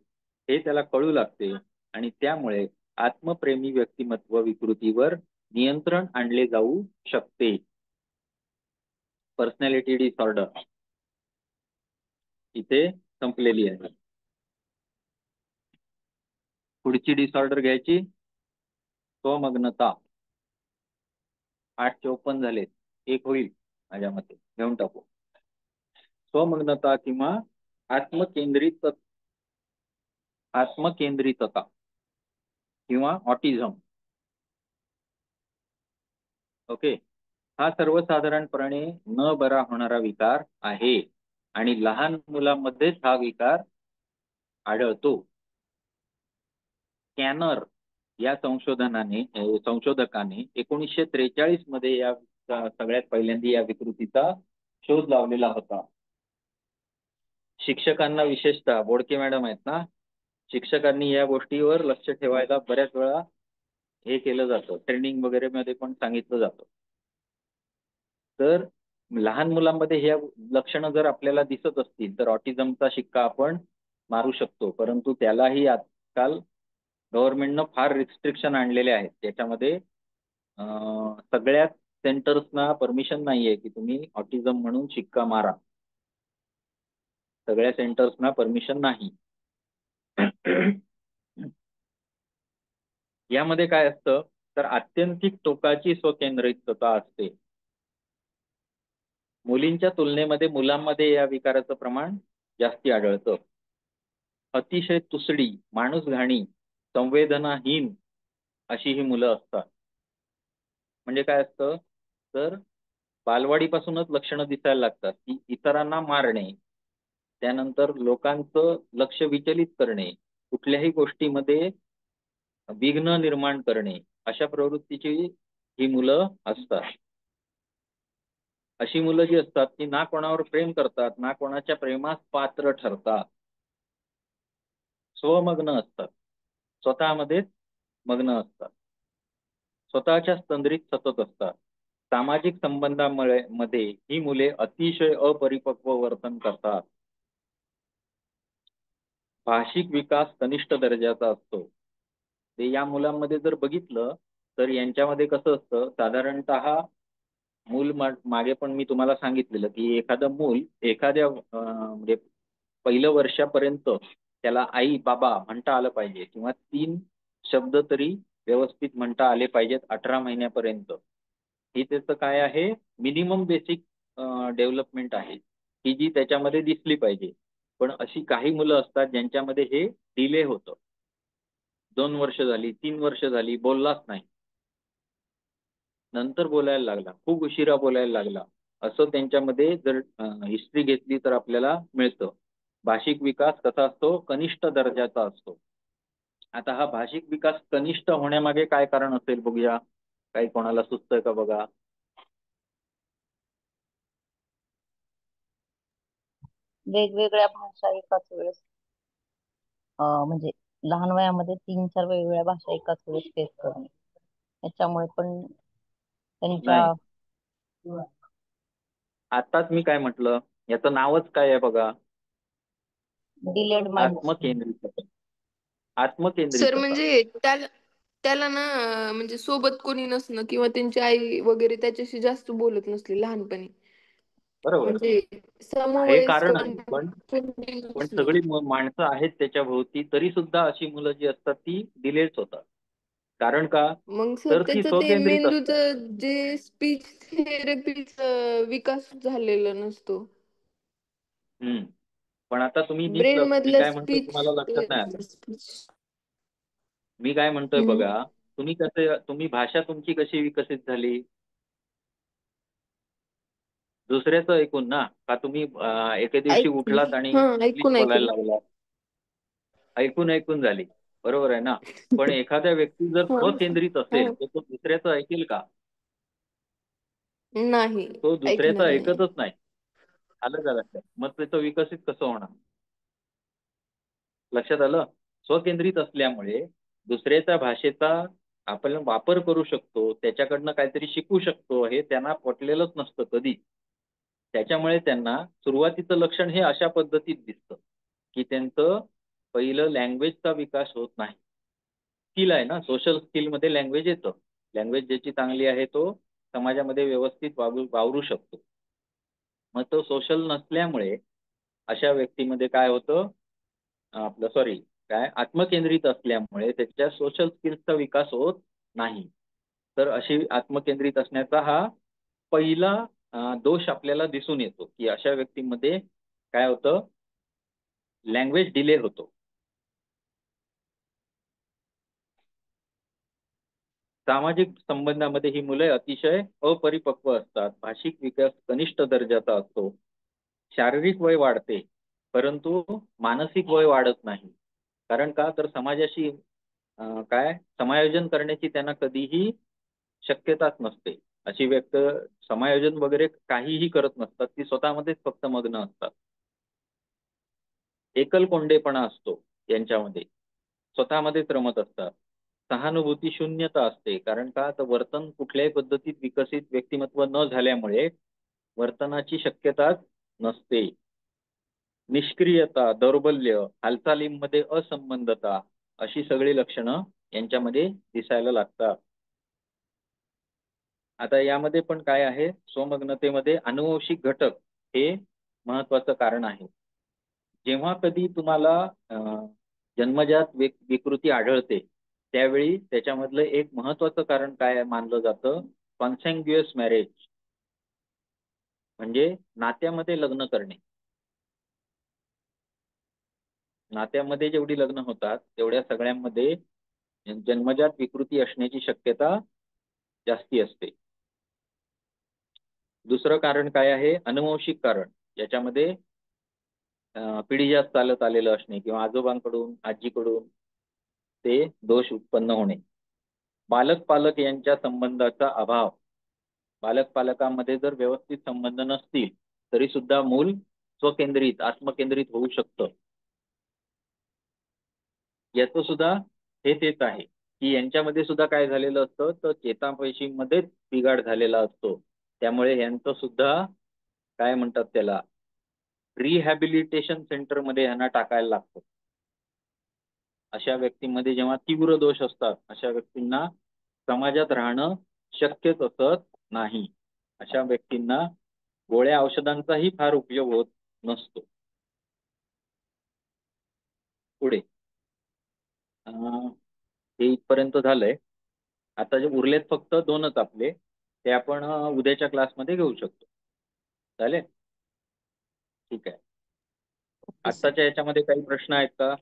हे त्याला कळू लागते आणि त्यामुळे आत्मप्रेमी व्यक्तिमत्व विकृतीवर नियंत्रण आणले जाऊ शकते. पर्सनॅलिटी डिसऑर्डर इथे संपलेली आहे. पुढची डिसऑर्डर घ्यायची, स्वमग्नता. 8 चे झाले, एक होईल माझ्या मते, घेऊन टाकू. स्वमग्नता किंवा आत्मकेंद्रितता किंवा ऑटिझम. ओके, हा सर्वसाधारणपणे न बरा होणारा विकार आहे आणि लहान मुलांमध्येच हा विकार आढळतो. स्कॅनर या संशोधकाने 1943 मध्ये या सगळ्यात पहिल्यांदा या विकृतीचा शोध लावलेला होता. शिक्षकांना, विशेषतः बोडके मॅडम आहेत ना, शिक्षकांनी या गोष्टीवर लक्ष ठेवायला बऱ्याच वेळा हे केलं जातं, ट्रेनिंग वगैरे मध्ये पण सांगितलं जातं. तर लहान मुलांमध्ये हे लक्षणं जर आपल्याला दिसत असतील तर ऑटिझमचा शिक्का आपण मारू शकतो, परंतु त्यालाही आजकाल गव्हर्नमेंटनं फार रिस्ट्रिक्शन आणलेले आहेत. त्याच्यामध्ये सगळ्याच सेंटर्सना परमिशन नाहीये की तुम्ही ऑटिझम म्हणून शिक्का मारा. सगळ्या सेंटर्सना परमिशन नाही. यामध्ये काय असतं तर आत्यंतिक टोकाची स्वकेंद्रितता असते. मुलींच्या तुलनेमध्ये मुलांमध्ये या विकाराचं प्रमाण जास्ती आढळतं. अतिशय तुसडी, माणूसघाणी, संवेदनाहीन अशी ही मुलं असतात. म्हणजे काय असतं तर बालवाडीपासूनच लक्षणं दिसायला लागतात की इतरांना मारणे, त्यानंतर लोकांचं लक्ष विचलित करणे, कुठल्याही गोष्टीमध्ये विघ्न निर्माण करणे, अशा प्रवृत्तीची ही मुलं असतात. अशी मुलं जी असतात ती ना कोणावर प्रेम करतात, ना कोणाच्या प्रेमास पात्र ठरतात. स्वमग्न असतात, स्वतःमध्येच मग्न असतात, स्वतःच्या तंद्रीत सतत असतात. सामाजिक संबंधामुळे मध्ये ही मुले अतिशय अपरिपक्व वर्तन करतात. भाषिक विकास कनिष्ठ दर्जाचा असतो. ते या मुलांमध्ये जर बघितलं तर यांच्यामध्ये कसं असतं साधारणतः मागे पण मी तुम्हाला सांगितलेलं की एखादं मूल एखाद्या म्हणजे पहिलं वर्षापर्यंत त्याला आई बाबा म्हणता आलं पाहिजे किंवा 3 शब्द तरी व्यवस्थित म्हणता आले पाहिजेत 18 महिन्यापर्यंत. ही त्याचं काय आहे मिनिमम बेसिक डेव्हलपमेंट आहे की जी त्याच्यामध्ये दिसली पाहिजे. पण अशी काही मुलं असतात ज्यांच्यामध्ये हे डिले होतं. 2 वर्ष झाली, 3 वर्ष झाली, बोललाच नाही. नंतर बोलायला लागला, खूप उशिरा बोलायला लागला, असं त्यांच्यामध्ये जर हिस्ट्री घेतली तर आपल्याला मिळतं. भाषिक विकास कसा असतो कनिष्ठ दर्जाचा असतो. आता हा भाषिक विकास कनिष्ठ होण्यामागे काय कारण असेल बघूया. काही कोणाला सुचतंय का बघा. वेगवेगळ्या भाषा एकाच वेळेस म्हणजे लहान वयामध्ये 3-4 वेगवेगळ्या भाषा एकाच वेळेस फेस करणे, याच्यामुळे पण त्यांच्या नाही, आताच मी काय म्हटलं, याचं नावच काय आहे बघा. Delayed mind. आत्मकेंद्रितता. सर आत्मकेंद्रितता. म्हणजे त्याला त्याला ना म्हणजे सोबत कोणी नसणं किंवा त्यांची आई वगैरे त्याच्याशी जास्त बोलत नसली लहानपणी, बरोबर, म्हणजे हे कारण समवयस्कर आहे. पण कोणी पण नसलं. सगळी माणसं आहेत त्याच्या भोवती तरी सुद्धा अशी मुलं जी असतात ती डिलेच होतात. कारण का मग सर तर ती त्याचं ते स्वकेंद्रित असतात. मेंदूचं जे स्पीच थेरपीच विकास झालेला नसतो. हम्म. पण आता तुम्ही ब्रेन मी मधलं काय म्हणतो स्पीच. तुम्हाला लक्षात नाही आलं. स्पीच. मी काय म्हणतोय बघा. तुम्ही भाषा तुमची कशी विकसित झाली. दुसऱ्याचं ऐकून ना का तुम्ही एके दिवशी ऐकून. उठलात आणि हा, इंग्लिश ऐकून बोलायला ऐकून. लागला. ऐकून ऐकून झाली. बरोबर आहे ना. पण एखाद्या व्यक्ती जर हा स्वकेंद्रित हा. असेल तर तो दुसऱ्याचं ऐकेल का. नाही, तो दुसऱ्याचं ऐकणार नाही. ऐकतच नाही. आलं का लक्षात. मग त्याचं विकसित कसं होणार. लक्षात आलं. स्वकेंद्रित असल्यामुळे दुसऱ्याच्या भाषेचा आपण वापर करू शकतो, त्याच्याकडनं काहीतरी शिकू शकतो हे त्यांना पटलेलंच नसतं कधी. त्याच्यामुळे त्यांना सुरुवातीचं लक्षण हे अशा पद्धतीत दिसतं की त्यांचं पहिलं लँग्वेजचा विकास होत नाही. स्किल आहे ना, सोशल स्किलमध्ये लँग्वेज येतं. लँग्वेज ज्याची चांगली आहे तो समाजामध्ये व्यवस्थित वावरू शकतो. मग तो सोशल नसल्यामुळे अशा व्यक्तीमध्ये काय होतं आपलं सॉरी काय आत्मकेंद्रित असल्यामुळे त्याच्या सोशल स्किल्सचा विकास होत नाही. तर अशी आत्मकेंद्रित असण्याचा हा पहिला दोष आपल्याला दिसून येतो की अशा व्यक्तीमध्ये काय होतं लँग्वेज डिले होतो. सामाजिक संबंधामध्ये ही मुले अतिशय अपरिपक्व असतात. भाषिक विकास कनिष्ठ दर्जाचा असतो. शारीरिक वय वाढते परंतु मानसिक वय वाढत नाही. कारण का तर समाजाशी काय समायोजन करण्याची त्यांना कधीही शक्यताच नसते. अशी व्यक्त समायोजन वगैरे काहीही करत नसतात. ती स्वतःमध्येच फक्त मग्न असतात. एकलकोंडेपणा असतो यांच्यामध्ये. स्वतःमध्येच रमत असतात. सहानुभूती शून्यता असते. कारण का तर वर्तन कुठल्याही पद्धतीत विकसित व्यक्तिमत्व न झाल्यामुळे वर्तनाची शक्यताच नसते. निष्क्रियता, दौर्बल्य, हालचालींमध्ये असंबंधता अशी सगळी लक्षणं यांच्यामध्ये दिसायला लागतात. आता यामध्ये पण काय आहे, स्वमग्नतेमध्ये अनुवंशिक घटक हे महत्वाचं कारण आहे. जेव्हा कधी तुम्हाला जन्मजात विकृती आढळते त्यावेळी त्याच्यामधलं एक महत्वाचं कारण काय मानलं जातं, कॉन्सॅग्युअस मॅरेज, म्हणजे नात्यामध्ये लग्न करणे. नात्यामध्ये जेवढी लग्न होतात तेवढ्या सगळ्यांमध्ये जन्मजात विकृती असण्याची शक्यता जास्ती असते. दुसरं कारण काय आहे, अनुवंशिक कारण, याच्यामध्ये पिढीजात चालत आलेलं असणे किंवा आजोबांकडून आजीकडून ते दोष उत्पन्न होणे. बालक पालक यांच्या संबंधाचा अभाव, बालक पालकांमध्ये जर व्यवस्थित संबंध नसतील तरी सुद्धा मूल स्वकेंद्रित आत्मकेंद्रित होऊ शकतं. याचं सुद्धा हे तेच आहे की यांच्यामध्ये सुद्धा काय झालेलं असतं, तर चेतापेशीमध्येच बिघाड झालेला असतो. त्यामुळे यांचं सुद्धा काय म्हणतात त्याला, रिहॅबिलिटेशन सेंटर मध्ये यांना टाकायला लागतं. अशा व्यक्तींमध्ये जेव्हा तीव्र दोष असतात अशा व्यक्तींना समाजात राहणं शक्यच असत नाही. अशा व्यक्तींना गोळ्या औषधांचाही फार उपयोग होत नसतो. पुढे हे इथपर्यंत झालंय. आता जे उरलेत फक्त दोनच आपले, ते आपण उद्याच्या क्लासमध्ये घेऊ शकतो. चालेल, ठीक आहे. Okay sir. आत्ताच्या याच्यामध्ये काही प्रश्न आहेत का?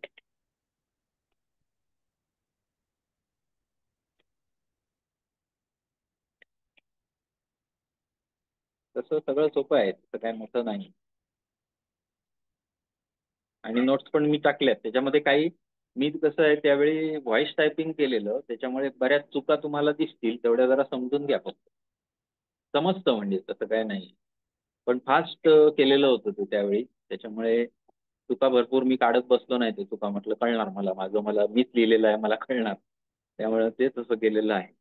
तसं सगळं सोपं आहे, तसं काय मोठं नाही. आणि नोट्स पण मी टाकल्यात, त्याच्यामध्ये काही मी कसं आहे त्यावेळी व्हॉइस टायपिंग केलेलं, त्याच्यामुळे बऱ्याच चुका तुम्हाला दिसतील, तेवढ्या जरा समजून घ्या. फक्त समजतं म्हणजे तसं काय नाही, पण फास्ट केलेलं होतं ते त्यावेळी, त्याच्यामुळे चुका भरपूर मी काढत बसलो नाही. ते चुका म्हटलं कळणार मला, मला मीच लिहिलेलं आहे, मला कळणार, त्यामुळे ते तसं केलेलं आहे.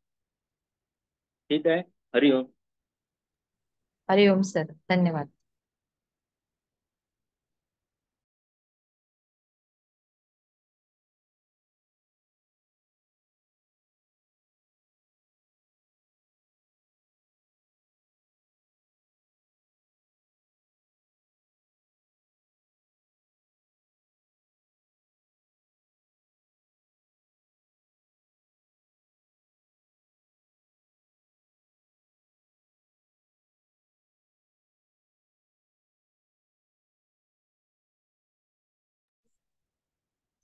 ठीक आहे, हरिओम. हरिओम सर, धन्यवाद.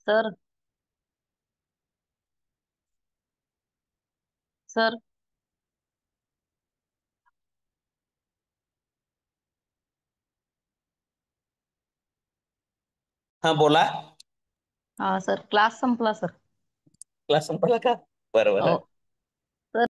सर, सर, हा बोला. सर क्लास संपला सर. क्लास संपला का? बरोबर. हो.